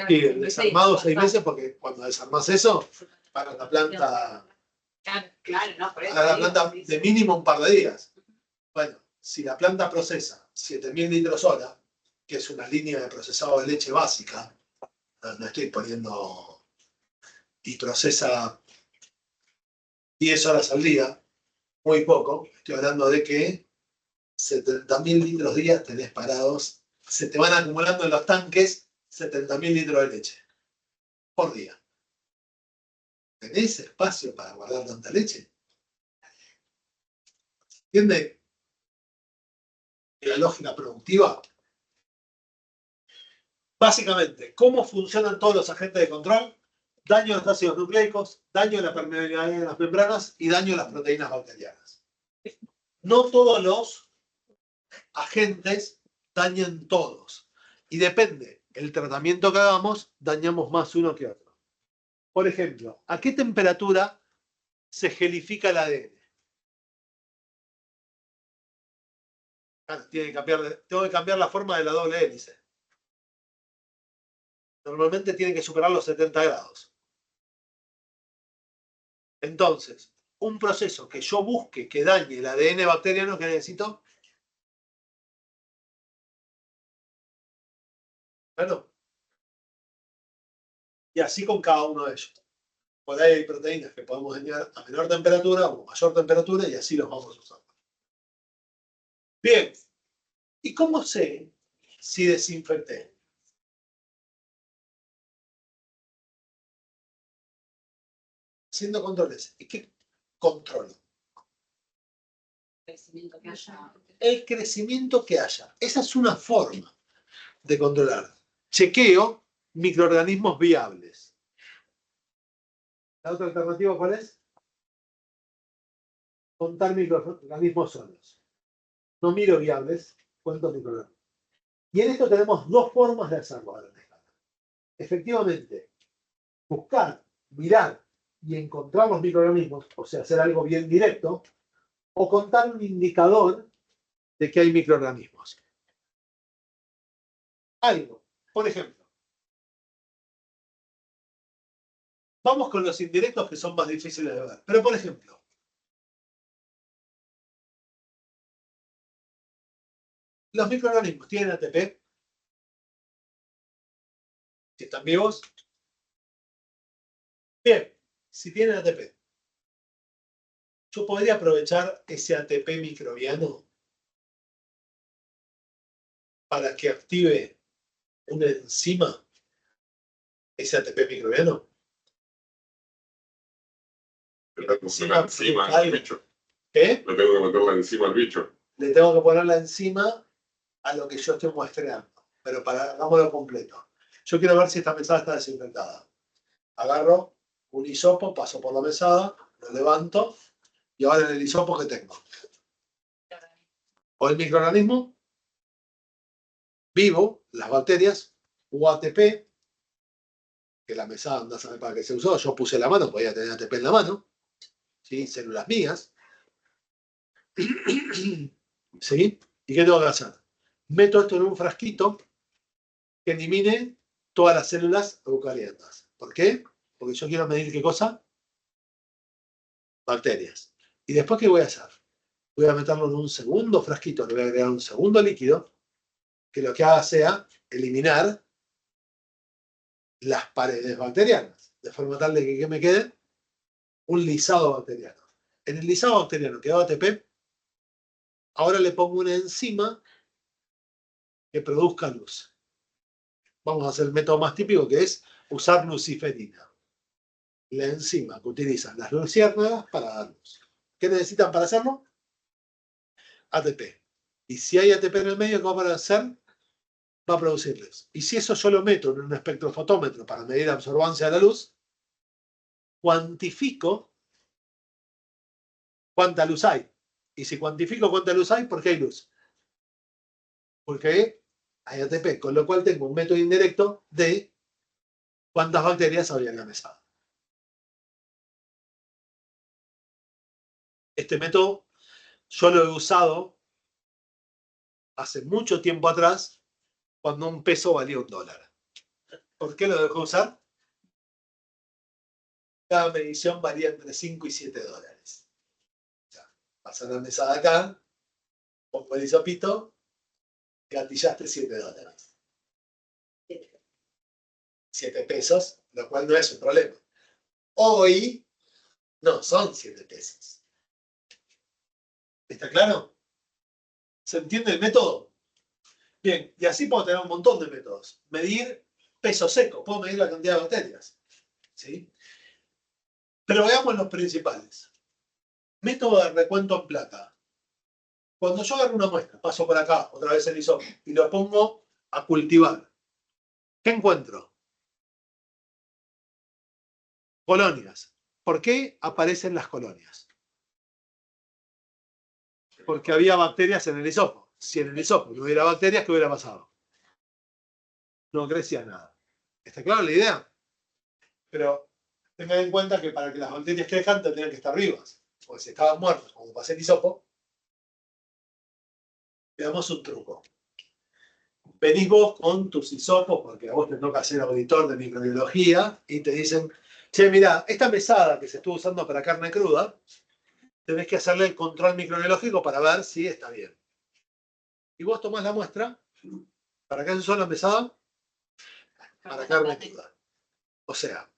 Y el desarmado 6 meses porque cuando desarmas eso, para la planta, Claro, no, por eso. para la digo, planta sí, de mínimo un par de días. Bueno, si la planta procesa 7.000 litros hora, que es una línea de procesado de leche básica, no estoy poniendo, y procesa 10 horas al día, muy poco, estoy hablando de que 70.000 litros día tenés parados, se te van acumulando en los tanques 70.000 litros de leche por día. ¿Tenés espacio para guardar tanta leche? ¿Entiende la lógica productiva? Básicamente, ¿cómo funcionan todos los agentes de control? Daño a los ácidos nucleicos, daño a la permeabilidad de las membranas y daño a las proteínas bacterianas. No todos los agentes dañan todos. Y depende, el tratamiento que hagamos, dañamos más uno que otro. Por ejemplo, ¿a qué temperatura se gelifica el ADN? Tengo que cambiar la forma de la doble hélice. Normalmente tiene que superar los 70 grados. Entonces, un proceso que yo busque que dañe el ADN bacteriano, que necesito Bueno. Y así con cada uno de ellos. Por ahí hay proteínas que podemos dañar a menor temperatura o mayor temperatura y así los vamos usando. Bien. ¿Y cómo sé si desinfecté? Haciendo controles. ¿Y qué controlo? Crecimiento que haya. El crecimiento que haya. Esa es una forma de controlar. Chequeo microorganismos viables. ¿La otra alternativa cuál es? Contar microorganismos solos. No miro viables, cuento microorganismos. Y en esto tenemos dos formas de hacerlo a la escala. Efectivamente, buscar, mirar y encontrar los microorganismos, o sea, hacer algo bien directo, o contar un indicador de que hay microorganismos. Algo, por ejemplo. Vamos con los indirectos que son más difíciles de ver. Pero, por ejemplo, los microorganismos tienen ATP. Si están vivos. Bien, si tienen ATP. Yo podría aprovechar ese ATP microbiano para que active una enzima, ese ATP microbiano. Le tengo que poner la enzima al bicho. ¿Qué? Le tengo que meter la enzima al bicho. Le tengo que poner la enzima a lo que yo estoy muestreando. Pero hagámoslo completo. Yo quiero ver si esta mesada está desinfectada. Agarro un hisopo, paso por la mesada, lo levanto y ahora en el hisopo que tengo. O el microorganismo vivo, las bacterias, o ATP, que la mesada anda a saber para qué se usó. Yo puse la mano, podía tener ATP en la mano. ¿Sí? Células mías. ¿Sí? ¿Y qué tengo que hacer? Meto esto en un frasquito que elimine todas las células eucariotas. ¿Por qué? Porque yo quiero medir ¿qué cosa? Bacterias. ¿Y después qué voy a hacer? Voy a meterlo en un segundo frasquito, le voy a agregar un segundo líquido, que lo que haga sea eliminar las paredes bacterianas, de forma tal de que me quede un lisado bacteriano. En el lisado bacteriano quedó ATP, ahora le pongo una enzima que produzca luz. Vamos a hacer el método más típico, que es usar luciferina. La enzima que utilizan las luciérnagas para dar luz. ¿Qué necesitan para hacerlo? ATP. Y si hay ATP en el medio, ¿qué va a hacer? Va a producir luz. Y si eso yo lo meto en un espectrofotómetro para medir la absorbancia de la luz, cuantifico cuánta luz hay. Y si cuantifico cuánta luz hay, ¿por qué hay luz? Porque hay ATP, con lo cual tengo un método indirecto de cuántas bacterias había en la mesada. Este método yo lo he usado hace mucho tiempo atrás, cuando un peso valía $1. ¿Por qué lo dejó usar? Cada medición valía entre 5 y 7 dólares. O sea, pasar la mesada acá, pongo el hisopito, gatillaste 7 dólares. 7 pesos, lo cual no es un problema. Hoy no son 7 pesos. ¿Está claro? ¿Se entiende el método? Bien, y así puedo tener un montón de métodos. Medir peso seco, puedo medir la cantidad de bacterias. ¿Sí? Pero veamos los principales. Método de recuento en placa. Cuando yo agarro una muestra, paso por acá, otra vez el hisopo, y lo pongo a cultivar, ¿qué encuentro? Colonias. ¿Por qué aparecen las colonias? Porque había bacterias en el hisopo. Si en el hisopo no hubiera bacterias, ¿qué hubiera pasado? No crecía nada. ¿Está claro la idea? Pero tengan en cuenta que para que las bacterias crezcan tendrían que estar vivas. Porque si estaban muertas, como pasé el hisopo, veamos un truco. Venís vos con tus hisopos, porque a vos te toca ser auditor de microbiología, y te dicen, che, mirá, esta mesada que se estuvo usando para carne cruda, tenés que hacerle el control microbiológico para ver si está bien. Y vos tomás la muestra, ¿para qué se usó la mesada? para carne cruda. O sea,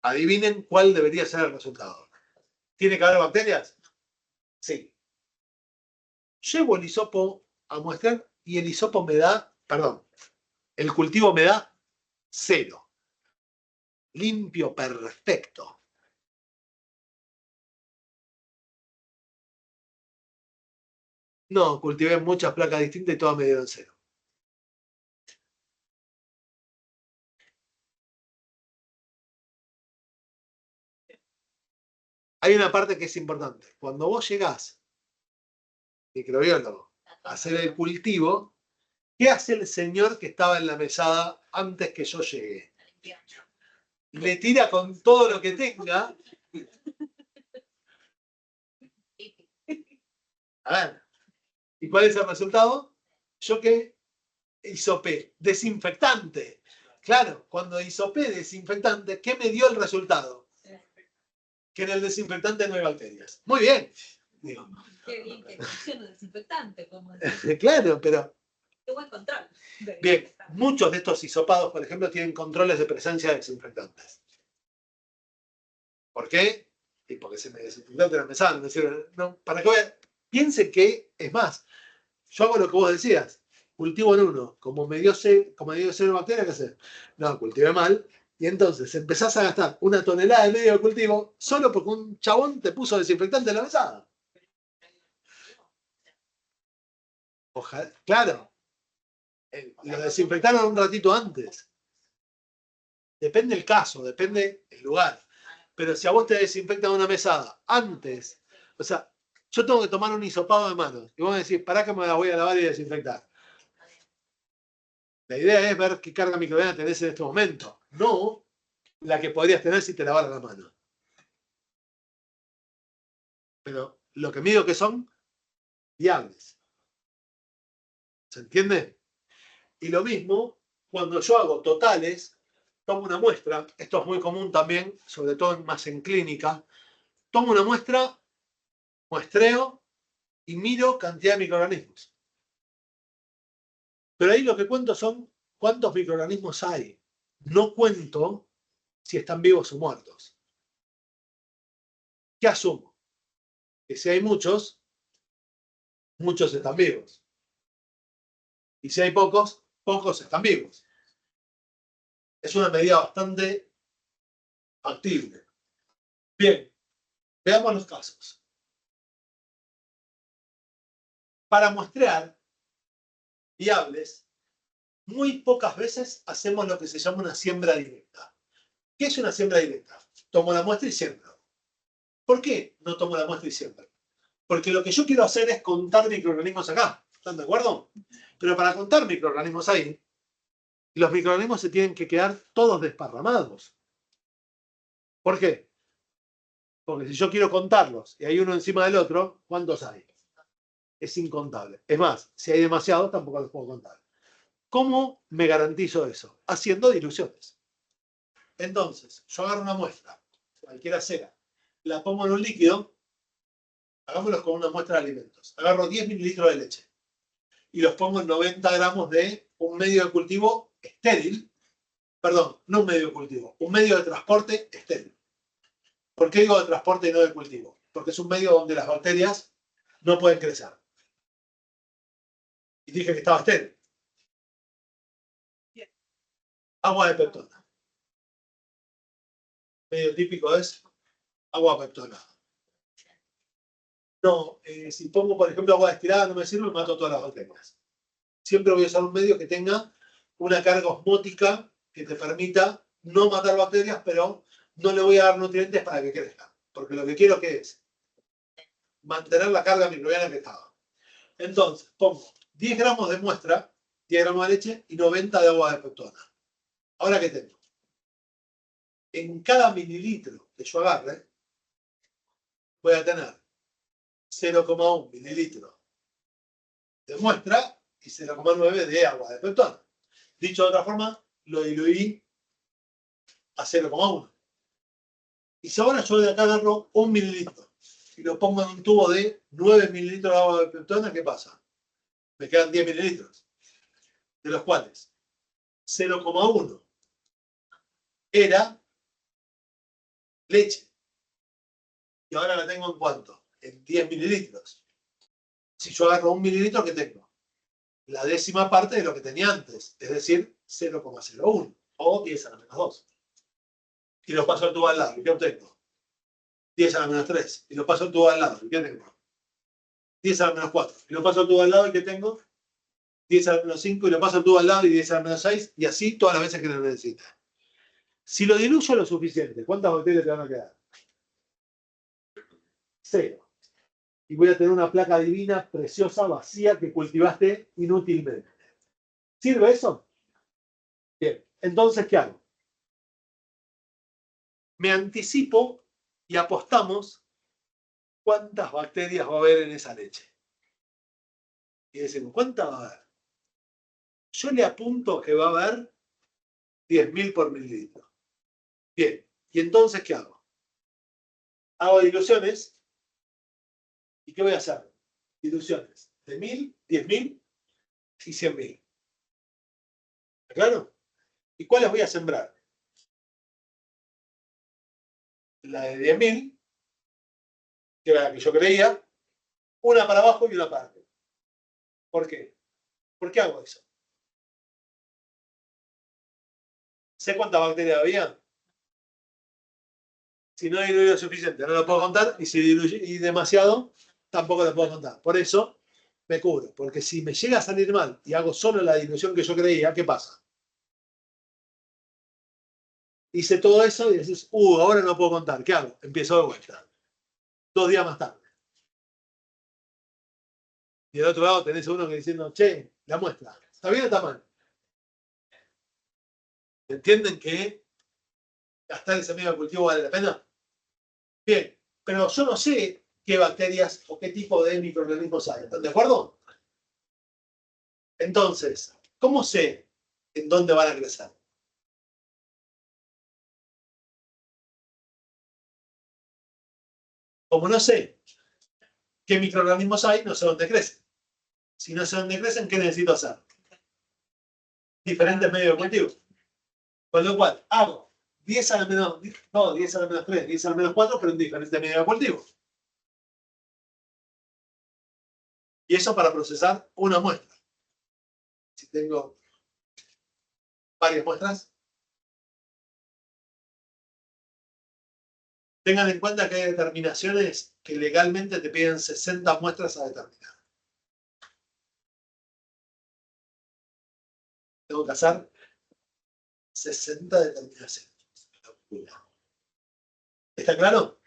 adivinen cuál debería ser el resultado. ¿Tiene que haber bacterias? Sí. Llevo el hisopo a muestrar y el hisopo me da, perdón, el cultivo me da 0. Limpio, perfecto. No, cultivé muchas placas distintas y todas me dieron 0. Hay una parte que es importante. Cuando vos llegás, microbiólogo, a hacer el cultivo, ¿qué hace el señor que estaba en la mesada antes que yo llegue? Le tira con todo lo que tenga. A ver, ¿y cuál es el resultado? Yo que hisopé, desinfectante. Claro, cuando hisopé desinfectante, ¿qué me dio el resultado? Que en el desinfectante no hay bacterias. Muy bien. Digo, Qué bien que funciona el desinfectante, como claro, pero qué buen control. bien, muchos de estos hisopados, por ejemplo, tienen controles de presencia de desinfectantes. ¿Por qué? Y porque se me desinfectante la mesada, no me sirve. No, para que vean, piensen que, es más, yo hago lo que vos decías, cultivo en uno, como me dio cero bacterias, ¿qué hacer? No, cultivé mal, y entonces empezás a gastar 1 tonelada de medio de cultivo solo porque un chabón te puso desinfectante en la mesada. Ojalá, claro, lo desinfectaron un ratito antes. Depende el caso, depende el lugar. Pero si a vos te desinfectan una mesada antes, o sea, yo tengo que tomar un hisopado de manos y vos me decís, pará que me la voy a lavar y desinfectar. La idea es ver qué carga microbiana tenés en este momento, no la que podrías tener si te lavaras la mano. Pero lo que mido que son viables. ¿Se entiende? Y lo mismo, cuando yo hago totales, tomo una muestra, esto es muy común también, sobre todo más en clínica, tomo una muestra, muestreo y miro cantidad de microorganismos. Pero ahí lo que cuento son cuántos microorganismos hay. No cuento si están vivos o muertos. ¿Qué asumo? Que si hay muchos, muchos están vivos. Y si hay pocos, pocos están vivos. Es una medida bastante factible. Bien, veamos los casos. Para muestrear viables, muy pocas veces hacemos lo que se llama una siembra directa. ¿Qué es una siembra directa? Tomo la muestra y siembro. ¿Por qué no tomo la muestra y siembro? Porque lo que yo quiero hacer es contar microorganismos acá. ¿Están de acuerdo? Pero para contar microorganismos ahí, los microorganismos se tienen que quedar todos desparramados. ¿Por qué? Porque si yo quiero contarlos y hay uno encima del otro, ¿cuántos hay? Es incontable. Es más, si hay demasiados, tampoco los puedo contar. ¿Cómo me garantizo eso? Haciendo diluciones. Entonces, yo agarro una muestra, cualquiera sea, la pongo en un líquido, hagámoslo con una muestra de alimentos. Agarro 10 mililitros de leche y los pongo en 90 gramos de un medio de cultivo estéril. Perdón, no un medio de cultivo, un medio de transporte estéril. ¿Por qué digo de transporte y no de cultivo? Porque es un medio donde las bacterias no pueden crecer. Y dije que estaba estéril. Agua de peptona. Medio típico es agua peptona. No, si pongo, por ejemplo, agua destilada no me sirve, mato todas las bacterias. Siempre voy a usar un medio que tenga una carga osmótica que te permita no matar bacterias, pero no le voy a dar nutrientes para que crezcan. Porque lo que quiero que es mantener la carga microbiana que estaba. Entonces, pongo 10 gramos de muestra, 10 gramos de leche y 90 de agua de peptona. Ahora, ¿qué tengo? En cada mililitro que yo agarre, voy a tener 0,1 mililitro de muestra y 0,9 de agua de peptona. Dicho de otra forma, lo diluí a 0,1. Y si ahora yo de acá agarro 1 mililitro y lo pongo en un tubo de 9 mililitros de agua de peptona, ¿qué pasa? Me quedan 10 mililitros, de los cuales 0,1 era leche. Y ahora la tengo en cuánto? En 10 mililitros. Si yo agarro 1 mililitro, ¿qué tengo? La décima parte de lo que tenía antes, es decir, 0,01 o 10 a la menos 2. Y lo paso al tubo al lado, ¿y qué obtengo? 10 a la menos 3. Y lo paso al tubo al lado, ¿y qué tengo? 10 a la menos 4. Y lo paso al tubo al lado, ¿y qué tengo? 10 a la menos 5. Y lo paso al tubo al lado, y 10 a la menos 6. Y así todas las veces que lo necesita. Si lo diluyo lo suficiente, ¿cuántas bacterias te van a quedar? 0. Y voy a tener una placa divina, preciosa, vacía, que cultivaste inútilmente. ¿Sirve eso? Bien. Entonces, ¿qué hago? Me anticipo y apostamos cuántas bacterias va a haber en esa leche. Y decimos, ¿cuántas va a haber? Yo le apunto que va a haber 10.000 por mililitro. Bien. ¿Y entonces qué hago? Hago diluciones. ¿Y qué voy a hacer? Diluciones de 1.000, 10.000 y 100.000. ¿Está claro? ¿Y cuáles voy a sembrar? La de 10.000, que era la que yo creía, una para abajo y una para arriba. ¿Por qué? ¿Por qué hago eso? ¿Sé cuántas bacterias había? Si no diluyo suficiente, no lo puedo contar, y si diluí demasiado, tampoco lo puedo contar. Por eso me cubro, porque si me llega a salir mal y hago solo la dilución que yo creía, ¿qué pasa? Hice todo eso y decís, ahora no puedo contar, ¿qué hago? Empiezo de vuelta. 2 días más tarde. Y del otro lado tenés uno que diciendo, che, la muestra, ¿está bien o está mal? ¿Entienden que gastar ese medio de cultivo vale la pena? Bien, pero yo no sé qué bacterias o qué tipo de microorganismos hay. ¿Están de acuerdo? Entonces, ¿cómo sé en dónde van a crecer? Como no sé qué microorganismos hay, no sé dónde crecen. Si no sé dónde crecen, ¿qué necesito hacer? Diferentes medios de cultivo. Con lo cual, hago 10 a la menos, no, 10 a la menos 3, 10 a la menos 4, pero en diferentes medios de cultivo. Y eso para procesar una muestra. Si tengo varias muestras, tengan en cuenta que hay determinaciones que legalmente te piden 60 muestras a determinar. Tengo que hacer 60 determinaciones. ¿Está claro?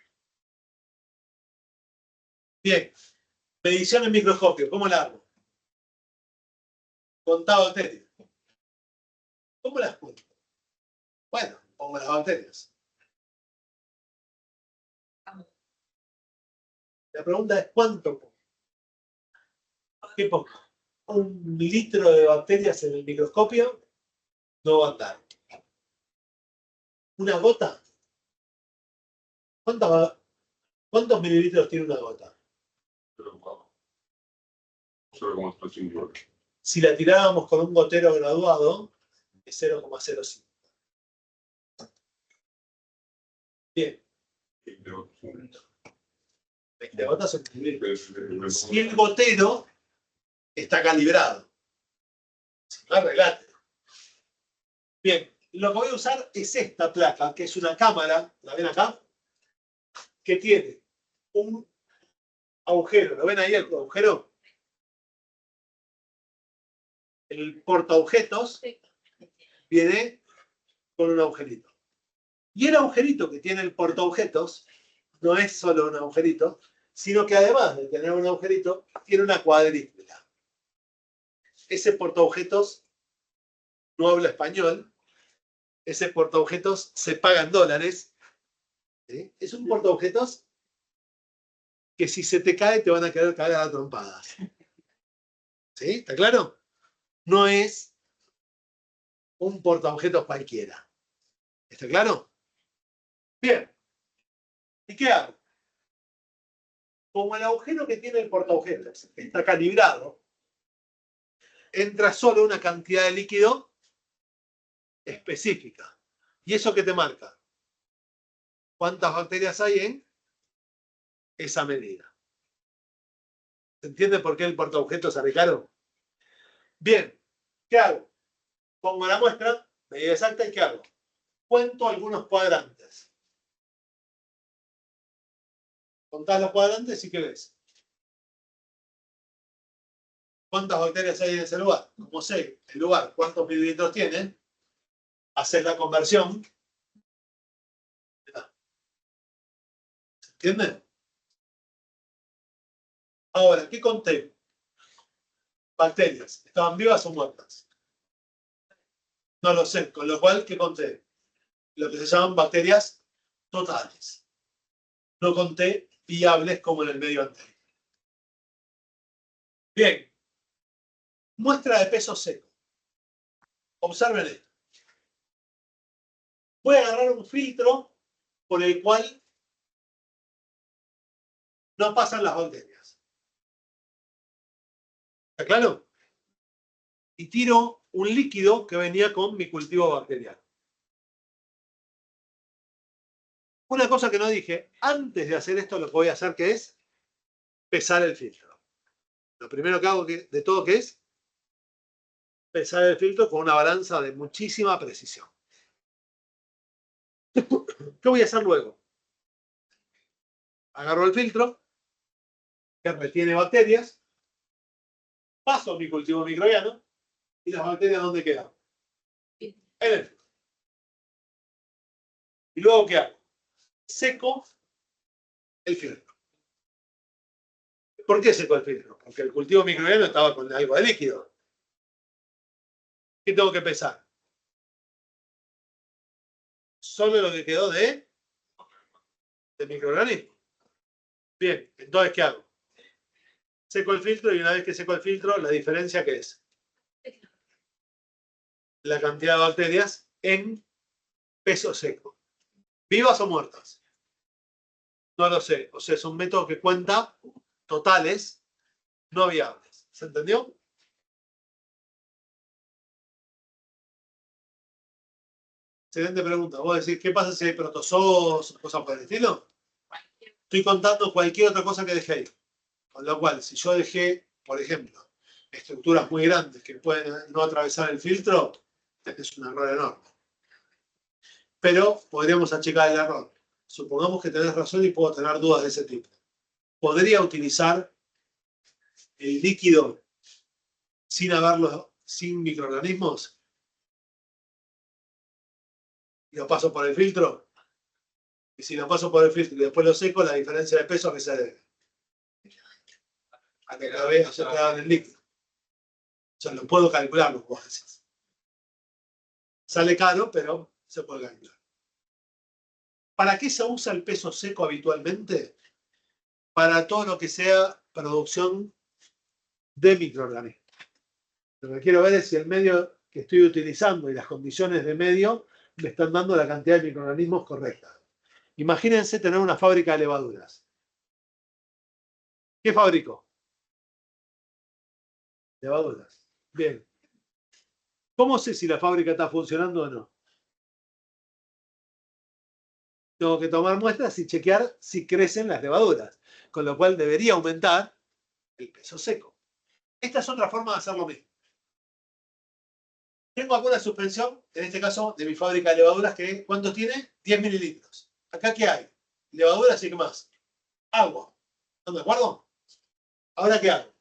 Bien. Medición en microscopio, ¿cómo la hago? Contado bacterias. ¿Cómo las cuento? Bueno, pongo las bacterias. La pregunta es ¿cuánto pongo? ¿Qué pongo? 1 litro de bacterias en el microscopio no va a andar. ¿Una gota? ¿Cuántos mililitros tiene una gota? 0,05. Si la tirábamos con un gotero graduado, es 0,05. Bien. 20 gotas son mililitros. Si el gotero está calibrado. Si no, arreglate. Bien, lo que voy a usar es esta placa, que es una cámara, ¿la ven acá? Que tiene un agujero. ¿Lo ven ahí el agujero? El portaobjetos viene con un agujerito. Y el agujerito que tiene el portaobjetos no es solo un agujerito, sino que además de tener un agujerito, tiene una cuadrícula. Ese portaobjetos no habla español. Ese portaobjetos se paga en dólares. ¿Sí? Es un portaobjetos que si se te cae te van a querer caer a trompadas. ¿Sí? ¿Está claro? No es un portaobjetos cualquiera. ¿Está claro? Bien. ¿Y qué hago? Como el agujero que tiene el portaobjetos está calibrado, entra solo una cantidad de líquido específica. ¿Y eso qué te marca? ¿Cuántas bacterias hay en esa medida? ¿Se entiende por qué el portaobjeto sale caro? Bien, ¿qué hago? Pongo la muestra, medida exacta, ¿y qué hago? Cuento algunos cuadrantes. Contás los cuadrantes y ¿qué ves? ¿Cuántas bacterias hay en ese lugar? Como sé el lugar, cuántos mililitros tiene, haces la conversión. ¿Se entiende? Ahora, ¿qué conté? Bacterias. ¿Estaban vivas o muertas? No lo sé. Con lo cual, ¿qué conté? Lo que se llaman bacterias totales. No conté viables como en el medio anterior. Bien. Muestra de peso seco. Observen esto. Voy a agarrar un filtro por el cual no pasan las bacterias. ¿Está claro? Y tiro un líquido que venía con mi cultivo bacteriano. Una cosa que no dije, antes de hacer esto, lo que voy a hacer, que es pesar el filtro. Lo primero que hago de todo, que es pesar el filtro con una balanza de muchísima precisión. ¿Qué voy a hacer luego? Agarro el filtro, que retiene bacterias, paso a mi cultivo microbiano, y las bacterias, ¿dónde quedan? En el filtro. ¿Y luego qué hago? Seco el filtro. ¿Por qué seco el filtro? Porque el cultivo microbiano estaba con algo de líquido. ¿Qué tengo que pesar? Solo lo que quedó de microorganismo. Bien, entonces, ¿qué hago? Seco el filtro y una vez que seco el filtro, la diferencia ¿qué es? La cantidad de bacterias en peso seco. ¿Vivas o muertas? No lo sé. O sea, es un método que cuenta totales no viables. ¿Se entendió? Excelente pregunta. Vos decís, ¿qué pasa si hay protozoos o cosas por el estilo? Estoy contando cualquier otra cosa que dejé ahí. Con lo cual, si yo dejé, por ejemplo, estructuras muy grandes que pueden no atravesar el filtro, es un error enorme. Pero podríamos achicar el error. Supongamos que tenés razón y puedo tener dudas de ese tipo. ¿Podría utilizar el líquido sin microorganismos? Y lo paso por el filtro. Y si lo paso por el filtro y después lo seco, la diferencia de peso a qué se debe. A que la vez se queda en el líquido. O sea, lo puedo calcular, lo puedo decir. Sale caro, pero se puede calcular. ¿Para qué se usa el peso seco habitualmente? Para todo lo que sea producción de microorganismos. Lo que quiero ver es si el medio que estoy utilizando y las condiciones de medio me están dando la cantidad de microorganismos correcta. Imagínense tener una fábrica de levaduras. ¿Qué fabrico? Levaduras. Bien. ¿Cómo sé si la fábrica está funcionando o no? Tengo que tomar muestras y chequear si crecen las levaduras, con lo cual debería aumentar el peso seco. Esta es otra forma de hacer lo mismo. Tengo alguna suspensión, en este caso de mi fábrica de levaduras, que ¿cuánto tiene? 10 mililitros. ¿Acá qué hay? Levaduras y qué más. Agua. ¿Están de acuerdo? Ahora, ¿qué hago?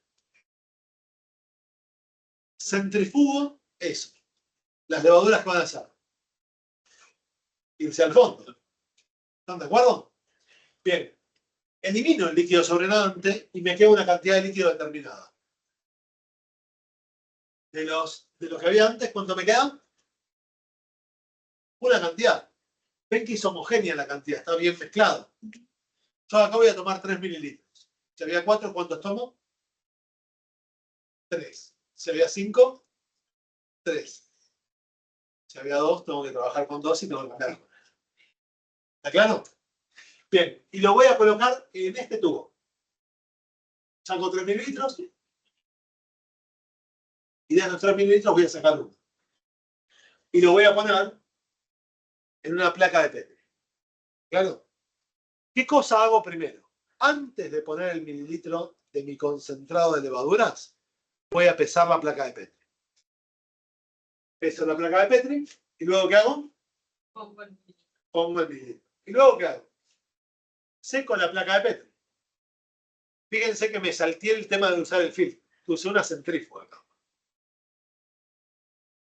Centrifugo eso. Las levaduras que van a hacer. Irse al fondo. ¿Están de acuerdo? Bien. Elimino el líquido sobrenadante y me queda una cantidad de líquido determinada. De los que había antes, ¿cuánto me queda? Una cantidad. Ven que es homogénea la cantidad, está bien mezclado. Yo acá voy a tomar 3 mililitros. Si había 4, ¿cuántos tomo? 3. Si había 5, 3. Si había 2, tengo que trabajar con 2 y tengo que cambiar. ¿Está claro? Bien, y lo voy a colocar en este tubo. Saco 3 mililitros y de esos 3 mililitros voy a sacar 1. y lo voy a poner en una placa de Petri. ¿Claro? ¿Qué cosa hago primero? Antes de poner el mililitro de mi concentrado de levaduras, voy a pesar la placa de Petri. Peso la placa de Petri y luego ¿qué hago? Pongo el mililitro. ¿Y luego qué hago? Seco la placa de Petri. Fíjense que me salté el tema de usar el filtro. Usé una centrífuga acá.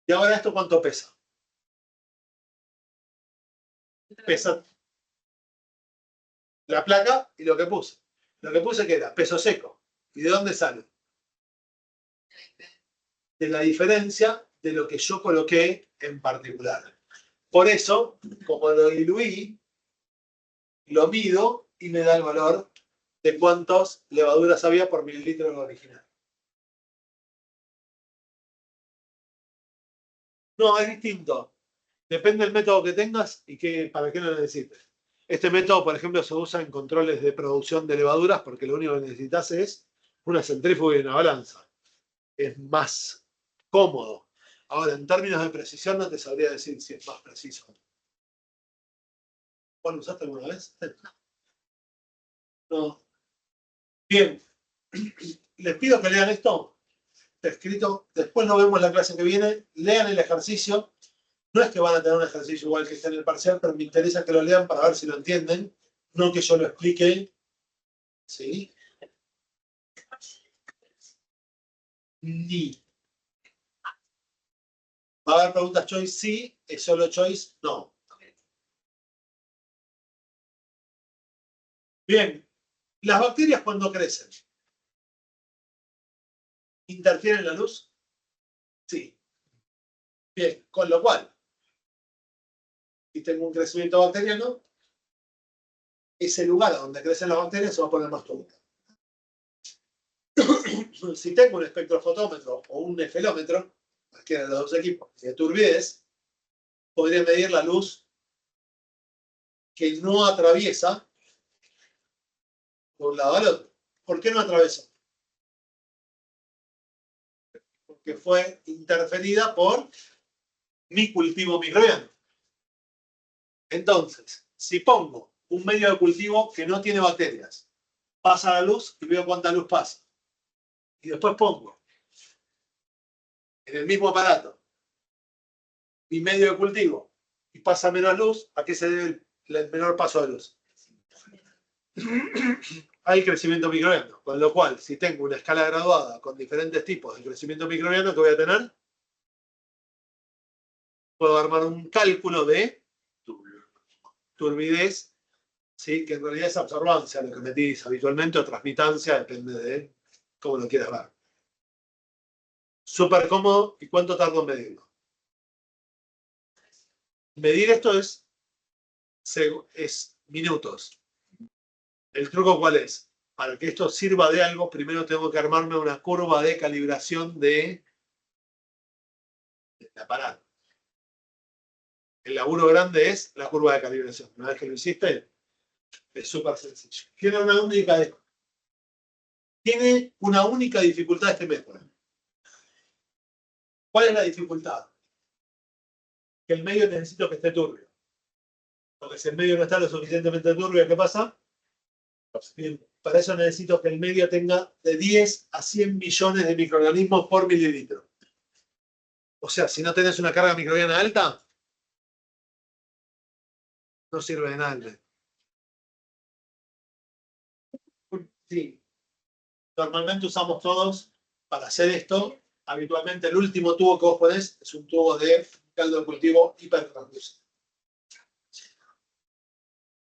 ¿Y ahora esto cuánto pesa? Pesa la placa y lo que puse. Lo que puse que era peso seco. ¿Y de dónde sale? De la diferencia de lo que yo coloqué en particular. Por eso, como lo diluí, lo mido y me da el valor de cuántas levaduras había por mililitro en el original. No, es distinto. Depende del método que tengas y para qué lo necesites. Este método, por ejemplo, se usa en controles de producción de levaduras porque lo único que necesitas es una centrífuga y una balanza. Es más cómodo. Ahora, en términos de precisión, no te sabría decir si es más preciso. ¿Cuál usaste alguna vez? No. Bien. Les pido que lean esto. Está escrito. Después lo vemos en la clase que viene. Lean el ejercicio. No es que van a tener un ejercicio igual que está en el parcial, pero me interesa que lo lean para ver si lo entienden. No que yo lo explique. ¿Sí? Ni. ¿Va a haber preguntas choice? Sí. ¿Es solo choice? No. Bien. Las bacterias cuando crecen, ¿interfieren la luz? Sí. Bien. Con lo cual, si tengo un crecimiento bacteriano, ese lugar donde crecen las bacterias se va a poner más turbio. Si tengo un espectrofotómetro o un esfelómetro, cualquiera de los dos equipos, de turbidez, podría medir la luz que no atraviesa de un lado al otro. ¿Por qué no atraviesa? Porque fue interferida por mi cultivo microbiano. Entonces, si pongo un medio de cultivo que no tiene bacterias, pasa la luz y veo cuánta luz pasa. Y después pongo en el mismo aparato mi medio de cultivo y pasa menos luz, ¿a qué se debe el menor paso de luz? Hay crecimiento microbiano, con lo cual, si tengo una escala graduada con diferentes tipos de crecimiento microbiano, ¿qué voy a tener? Puedo armar un cálculo de turbidez, ¿sí? Que en realidad es absorbancia, lo que metís habitualmente, o transmitancia, depende de cómo lo quieras ver. Súper cómodo. ¿Y cuánto tardo en medirlo? Medir esto es minutos. ¿El truco cuál es? Para que esto sirva de algo, primero tengo que armarme una curva de calibración del aparato. El laburo grande es la curva de calibración. Una vez que lo hiciste, es súper sencillo. Tiene una única dificultad este método. ¿Cuál es la dificultad? Que el medio necesito que esté turbio. Porque si el medio no está lo suficientemente turbio, ¿qué pasa? Bien, para eso necesito que el medio tenga de 10 a 100 millones de microorganismos por mililitro. O sea, si no tenés una carga microbiana alta, no sirve de nada. Sí. Normalmente usamos todos para hacer esto. Habitualmente el último tubo que vos ponés es un tubo de caldo de cultivo hipertranslucido.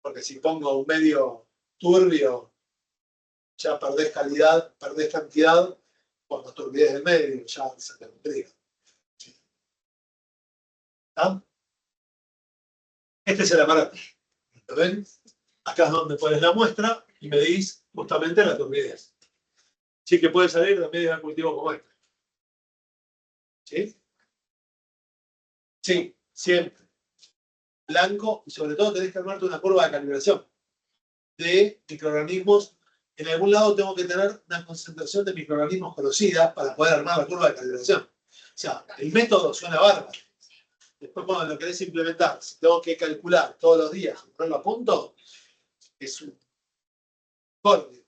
Porque si pongo un medio turbio, ya perdés calidad, perdés cantidad, cuando turbidez del medio, ya se te complica. ¿Ah? Este es el aparato. ¿Lo ven? Acá es donde pones la muestra y medís justamente la turbidez. Sí que puede salir de medios de cultivo como este. ¿Sí? Sí, siempre. Blanco y sobre todo tenés que armarte una curva de calibración de microorganismos. En algún lado tengo que tener una concentración de microorganismos conocida para poder armar la curva de calibración. O sea, el método suena bárbaro. Después cuando lo querés implementar, si tengo que calcular todos los días, ponerlo a punto, es un corte.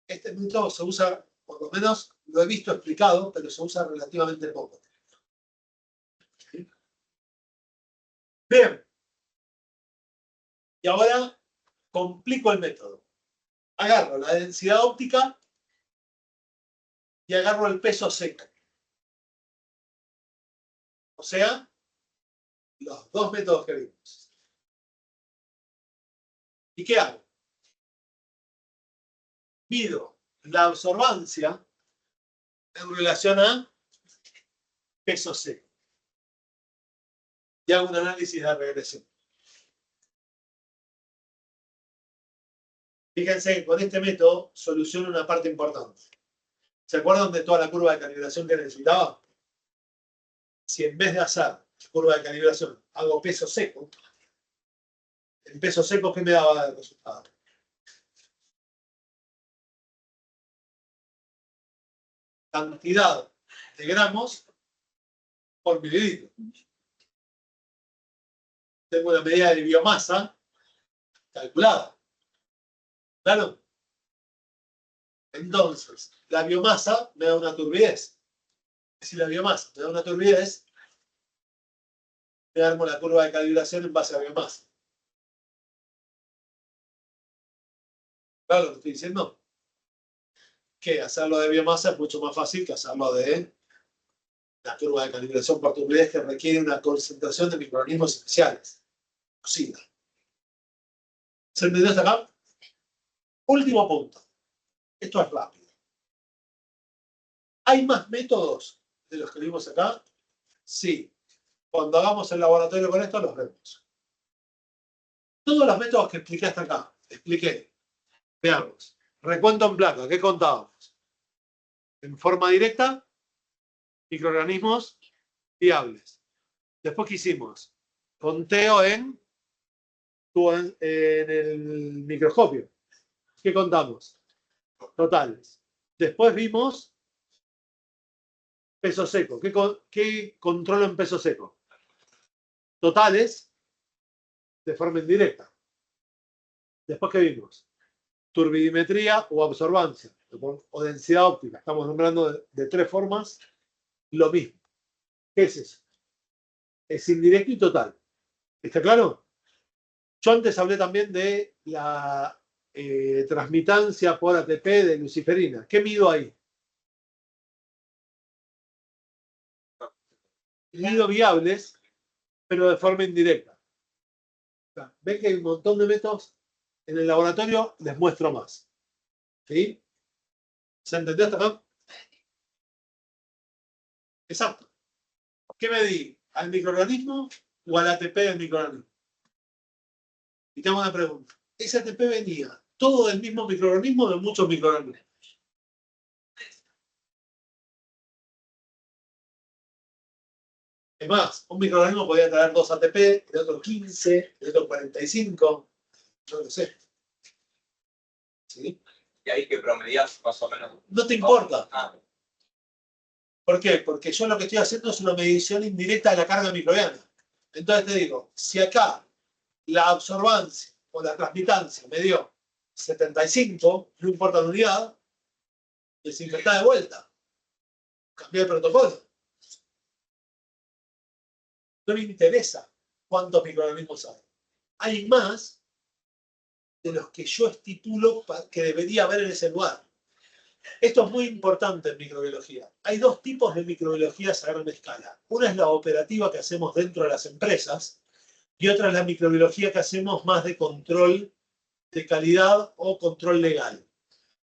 Este método se usa, por lo menos lo he visto explicado, pero se usa relativamente poco. ¿Sí? Bien. Y ahora complico el método. Agarro la densidad óptica y agarro el peso seco. O sea, los dos métodos que vimos. ¿Y qué hago? Mido la absorbancia en relación a peso seco. Y hago un análisis de regresión. Fíjense que con este método soluciono una parte importante. ¿Se acuerdan de toda la curva de calibración que necesitaba? Si en vez de hacer curva de calibración hago peso seco, en peso seco, ¿qué me daba de resultado? Cantidad de gramos por mililitro. Tengo una medida de biomasa calculada. ¿Claro? Entonces, la biomasa me da una turbidez. Si la biomasa me da una turbidez, me armo la curva de calibración en base a biomasa. ¿Claro lo que estoy diciendo? Que hacerlo de biomasa es mucho más fácil que hacerlo de la curva de calibración por turbidez, que requiere una concentración de microorganismos especiales. Cocina. ¿Se entendió hasta acá? Último punto. Esto es rápido. ¿Hay más métodos de los que vimos acá? Sí. Cuando hagamos el laboratorio con esto, los vemos. Todos los métodos que expliqué hasta acá, expliqué. Veamos. Recuento en placa. ¿Qué contábamos? En forma directa, microorganismos viables. Después, ¿qué hicimos? Conteo en el microscopio. ¿Qué contamos? Totales. Después vimos peso seco. ¿Qué controlo en peso seco? Totales de forma indirecta. Después, ¿qué vimos? Turbidimetría o absorbancia o densidad óptica. Estamos nombrando de tres formas lo mismo. ¿Qué es eso? Es indirecto y total. ¿Está claro? Yo antes hablé también de la transmitancia por ATP de luciferina. ¿Qué mido ahí? Mido viables, pero de forma indirecta. Ven que hay un montón de métodos. En el laboratorio les muestro más. ¿Sí? ¿Se entendió hasta acá? Exacto. ¿Qué medí? ¿Al microorganismo o al ATP del microorganismo? Y tengo una pregunta. ¿Ese ATP venía todo del mismo microorganismo o de muchos microorganismos? Es más, un microorganismo podía traer 2 ATP, de otro 15, de otro 45, no lo sé. ¿Sí? Y ahí que promedias más o menos. No te importa. Ah, ¿Por qué? Porque yo lo que estoy haciendo es una medición indirecta de la carga microbiana. Entonces te digo, si acá la absorbancia o la transmitancia me dio 75, no importa la unidad, desinfectá de vuelta. Cambié el protocolo. No me interesa cuántos microorganismos hay. Hay más de los que yo estipulo que debería haber en ese lugar. Esto es muy importante en microbiología. Hay dos tipos de microbiologías a gran escala. Una es la operativa que hacemos dentro de las empresas y otra es la microbiología que hacemos más de control de calidad o control legal.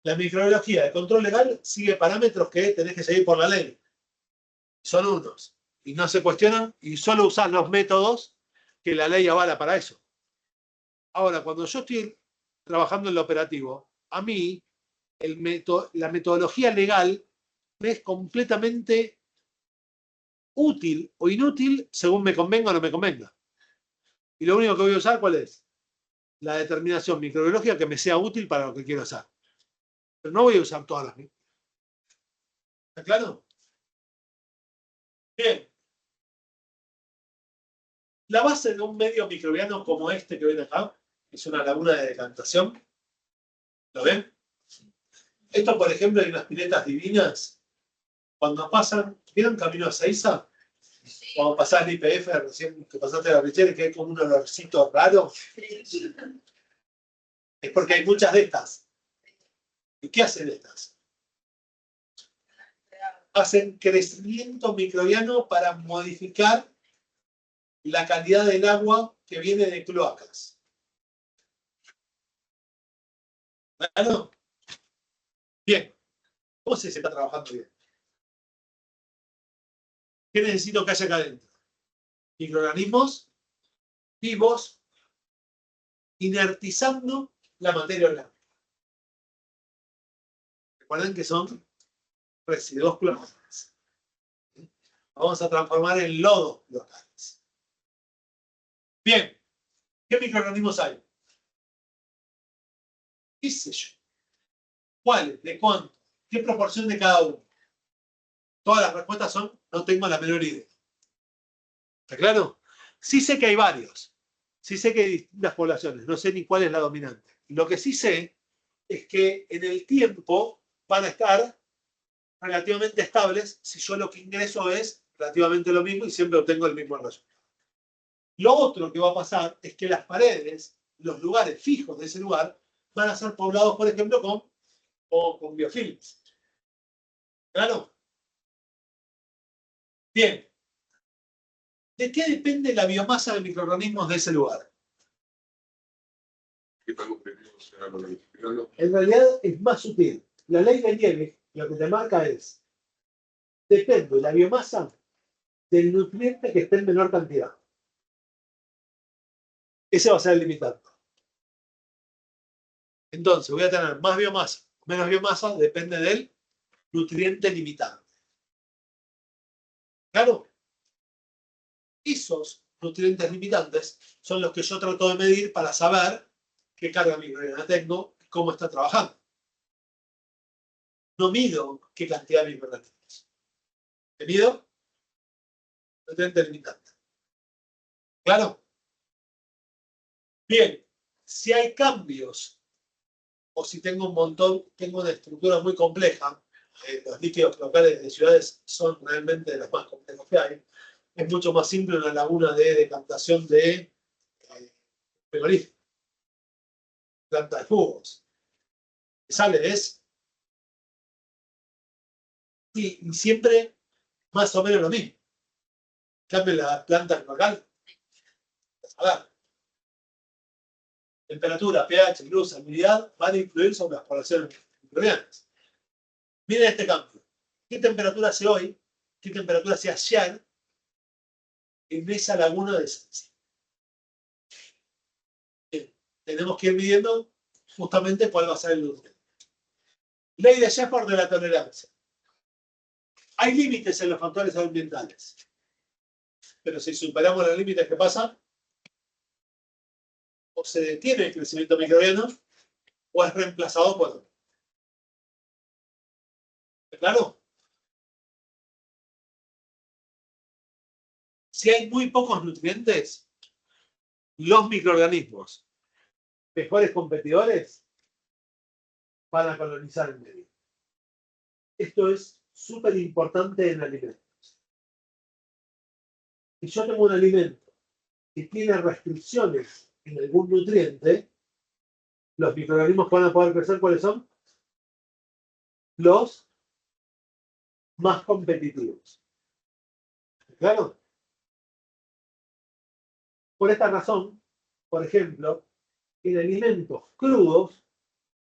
La microbiología de control legal sigue parámetros que tenés que seguir por la ley. Son unos. Y no se cuestionan y solo usás los métodos que la ley avala para eso. Ahora, cuando yo estoy trabajando en lo operativo, a mí la metodología legal me es completamente útil o inútil según me convenga o no me convenga. Y lo único que voy a usar, ¿cuál es? La determinación microbiológica que me sea útil para lo que quiero hacer. Pero no voy a usar todas las mismas. ¿Está claro? Bien. La base de un medio microbiano como este que ven acá es una laguna de decantación. ¿Lo ven? Esto, por ejemplo, hay unas piletas divinas. Cuando pasan, ¿vieron camino a Seiza? Cuando pasás el IPF, recién que pasaste la Richelle, que hay como un olorcito raro. Es porque hay muchas de estas. ¿Y qué hacen estas? Hacen crecimiento microbiano para modificar la calidad del agua que viene de cloacas. ¿Claro? Bien. ¿Cómo se está trabajando bien? ¿Qué necesito que haya acá adentro? Microorganismos vivos inertizando la materia orgánica. Recuerden que son residuos clorales. Vamos a transformar en lodo clorales. Bien. ¿Qué microorganismos hay? ¿Qué sé yo? ¿Cuáles? ¿De cuánto? ¿Qué proporción de cada uno? Todas las respuestas son no tengo la menor idea. ¿Está claro? Sí sé que hay varios. Sí sé que hay distintas poblaciones. No sé ni cuál es la dominante. Lo que sí sé es que en el tiempo van a estar relativamente estables si yo lo que ingreso es relativamente lo mismo y siempre obtengo el mismo resultado. Lo otro que va a pasar es que las paredes, los lugares fijos de ese lugar, van a ser poblados, por ejemplo, con biofilms. ¿Claro? Bien. ¿De qué depende la biomasa de microorganismos de ese lugar? ¿Qué tan objetivo será lo que estoy explicando? En realidad es más sutil. La ley de Liebig lo que te marca es, depende la biomasa del nutriente que esté en menor cantidad. Ese va a ser el limitante. Entonces voy a tener más biomasa o menos biomasa, depende del nutriente limitante. ¿Claro? Esos nutrientes limitantes son los que yo trato de medir para saber qué carga microbiana tengo y cómo está trabajando. No mido qué cantidad de microorganismos. ¿Me mido? Nutriente limitante. ¿Claro? Bien, si hay cambios o si tengo un montón, tengo una estructura muy compleja, los líquidos locales de ciudades son realmente de los más complejos que hay. Es mucho más simple una laguna de decantación de frigorífico, planta de jugos. Sale es y siempre más o menos lo mismo. Cambia la planta local. A ver. Temperatura, pH, luz, salinidad van a influir sobre las poblaciones microbianas. Miren este cambio. ¿Qué temperatura hace hoy? ¿Qué temperatura hace ayer en esa laguna de Seiza? Tenemos que ir midiendo justamente cuál va a ser el nutriente. Ley de Shepard de la tolerancia. Hay límites en los factores ambientales. Pero si superamos los límites, ¿qué pasa? O se detiene el crecimiento microbiano o es reemplazado por otro. ¿Claro? Si hay muy pocos nutrientes, los microorganismos mejores competidores van a colonizar el medio. Esto es súper importante en alimentos. Si yo tengo un alimento que tiene restricciones en algún nutriente, los microorganismos que van a poder crecer, ¿cuáles son? Los más competitivos. ¿Claro? Por esta razón, por ejemplo, en alimentos crudos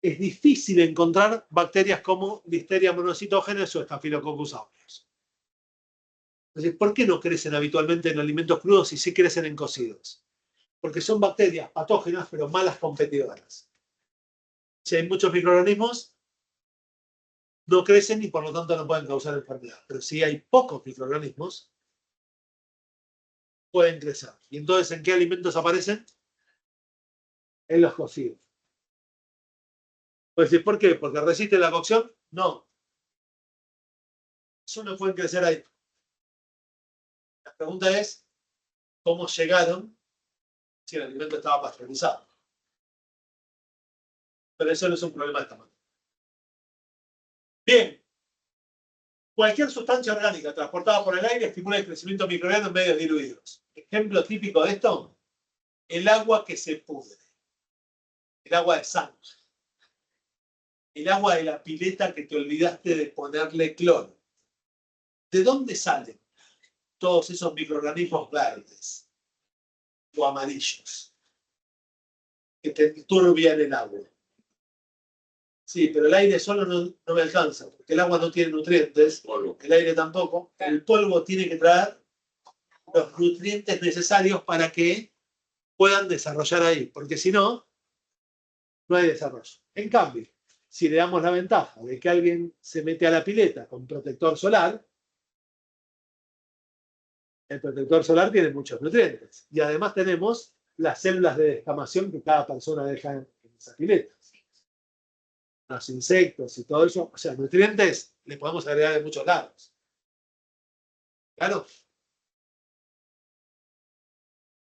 es difícil encontrar bacterias como Listeria monocytogenes o Staphylococcus aureus. Entonces, ¿por qué no crecen habitualmente en alimentos crudos y sí crecen en cocidos? Porque son bacterias patógenas, pero malas competidoras. Si hay muchos microorganismos, no crecen y por lo tanto no pueden causar enfermedad. Pero si hay pocos microorganismos, pueden crecer. ¿Y entonces en qué alimentos aparecen? En los cocidos. Pues, ¿por qué? ¿Porque resiste la cocción? No. Eso no pueden crecer ahí. La pregunta es, cómo llegaron si el alimento estaba pasteurizado. Pero eso no es un problema de tamaño. Bien. Cualquier sustancia orgánica transportada por el aire estimula el crecimiento microbiano en medios diluidos. Ejemplo típico de esto, el agua que se pudre. El agua de sangre. El agua de la pileta que te olvidaste de ponerle cloro. ¿De dónde salen todos esos microorganismos verdes o amarillos que te enturbian el agua? Sí, pero el aire solo no me alcanza, porque el agua no tiene nutrientes, Polvo. el aire tampoco. El polvo tiene que traer los nutrientes necesarios para que puedan desarrollar ahí, porque si no, no hay desarrollo. En cambio, si le damos la ventaja de que alguien se mete a la pileta con protector solar, el protector solar tiene muchos nutrientes. Y además tenemos las células de descamación que cada persona deja en esa pileta. Los insectos y todo eso. O sea, nutrientes le podemos agregar de muchos lados. ¿Claro?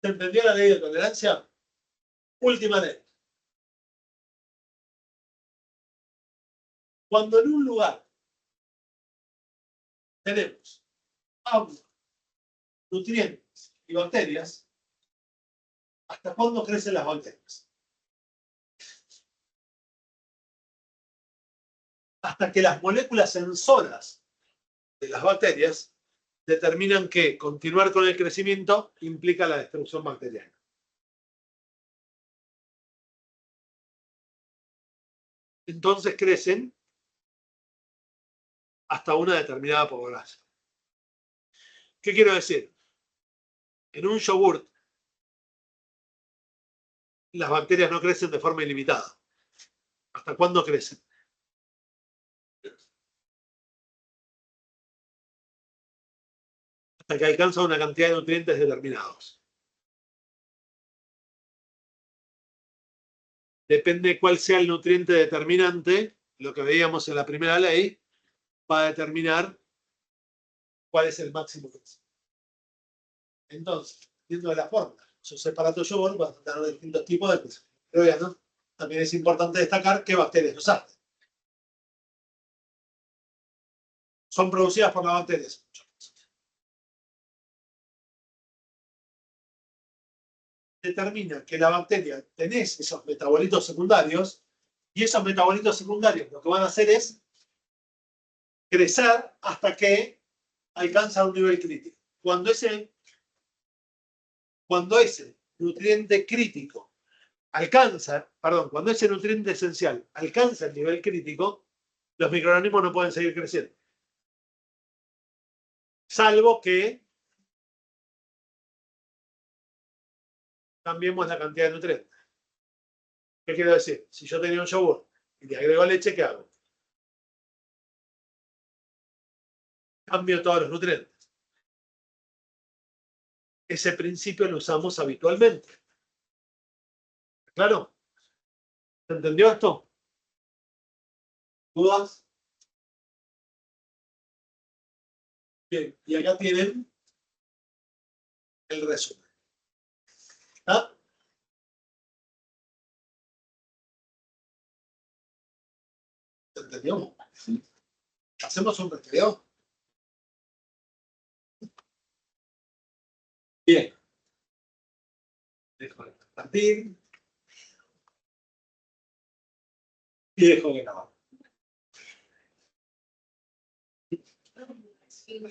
¿Se entendió la ley de tolerancia? Última ley. Cuando en un lugar tenemos agua, nutrientes y bacterias, ¿hasta cuándo crecen las bacterias? Hasta que las moléculas sensoras de las bacterias determinan que continuar con el crecimiento implica la destrucción bacteriana. Entonces crecen hasta una determinada población. ¿Qué quiero decir? En un yogurt, las bacterias no crecen de forma ilimitada. ¿Hasta cuándo crecen? Hasta que alcanza una cantidad de nutrientes determinados. Depende cuál sea el nutriente determinante, lo que veíamos en la primera ley, va a determinar cuál es el máximo crecimiento. Entonces, viendo de la fórmula, yo separato yogur para tener distintos tipos de crecimiento. Pero ya, ¿no? También es importante destacar qué bacterias usaste. Son producidas por las bacterias. Determina que la bacteria tenés esos metabolitos secundarios y esos metabolitos secundarios lo que van a hacer es crecer hasta que alcanza un nivel crítico. Cuando ese nutriente crítico cuando ese nutriente esencial alcanza el nivel crítico, los microorganismos no pueden seguir creciendo. Salvo que cambiemos la cantidad de nutrientes. ¿Qué quiero decir? Si yo tenía un yogur y le agrego leche, ¿qué hago? Cambio todos los nutrientes. Ese principio lo usamos habitualmente. ¿Claro? ¿Se entendió esto? ¿Dudas? Bien, y acá tienen el resumen. ¿Ah? ¿Se entendió? ¿Hacemos un recreo? Bien. Dejo de compartir. Y dejo de grabar. Sí.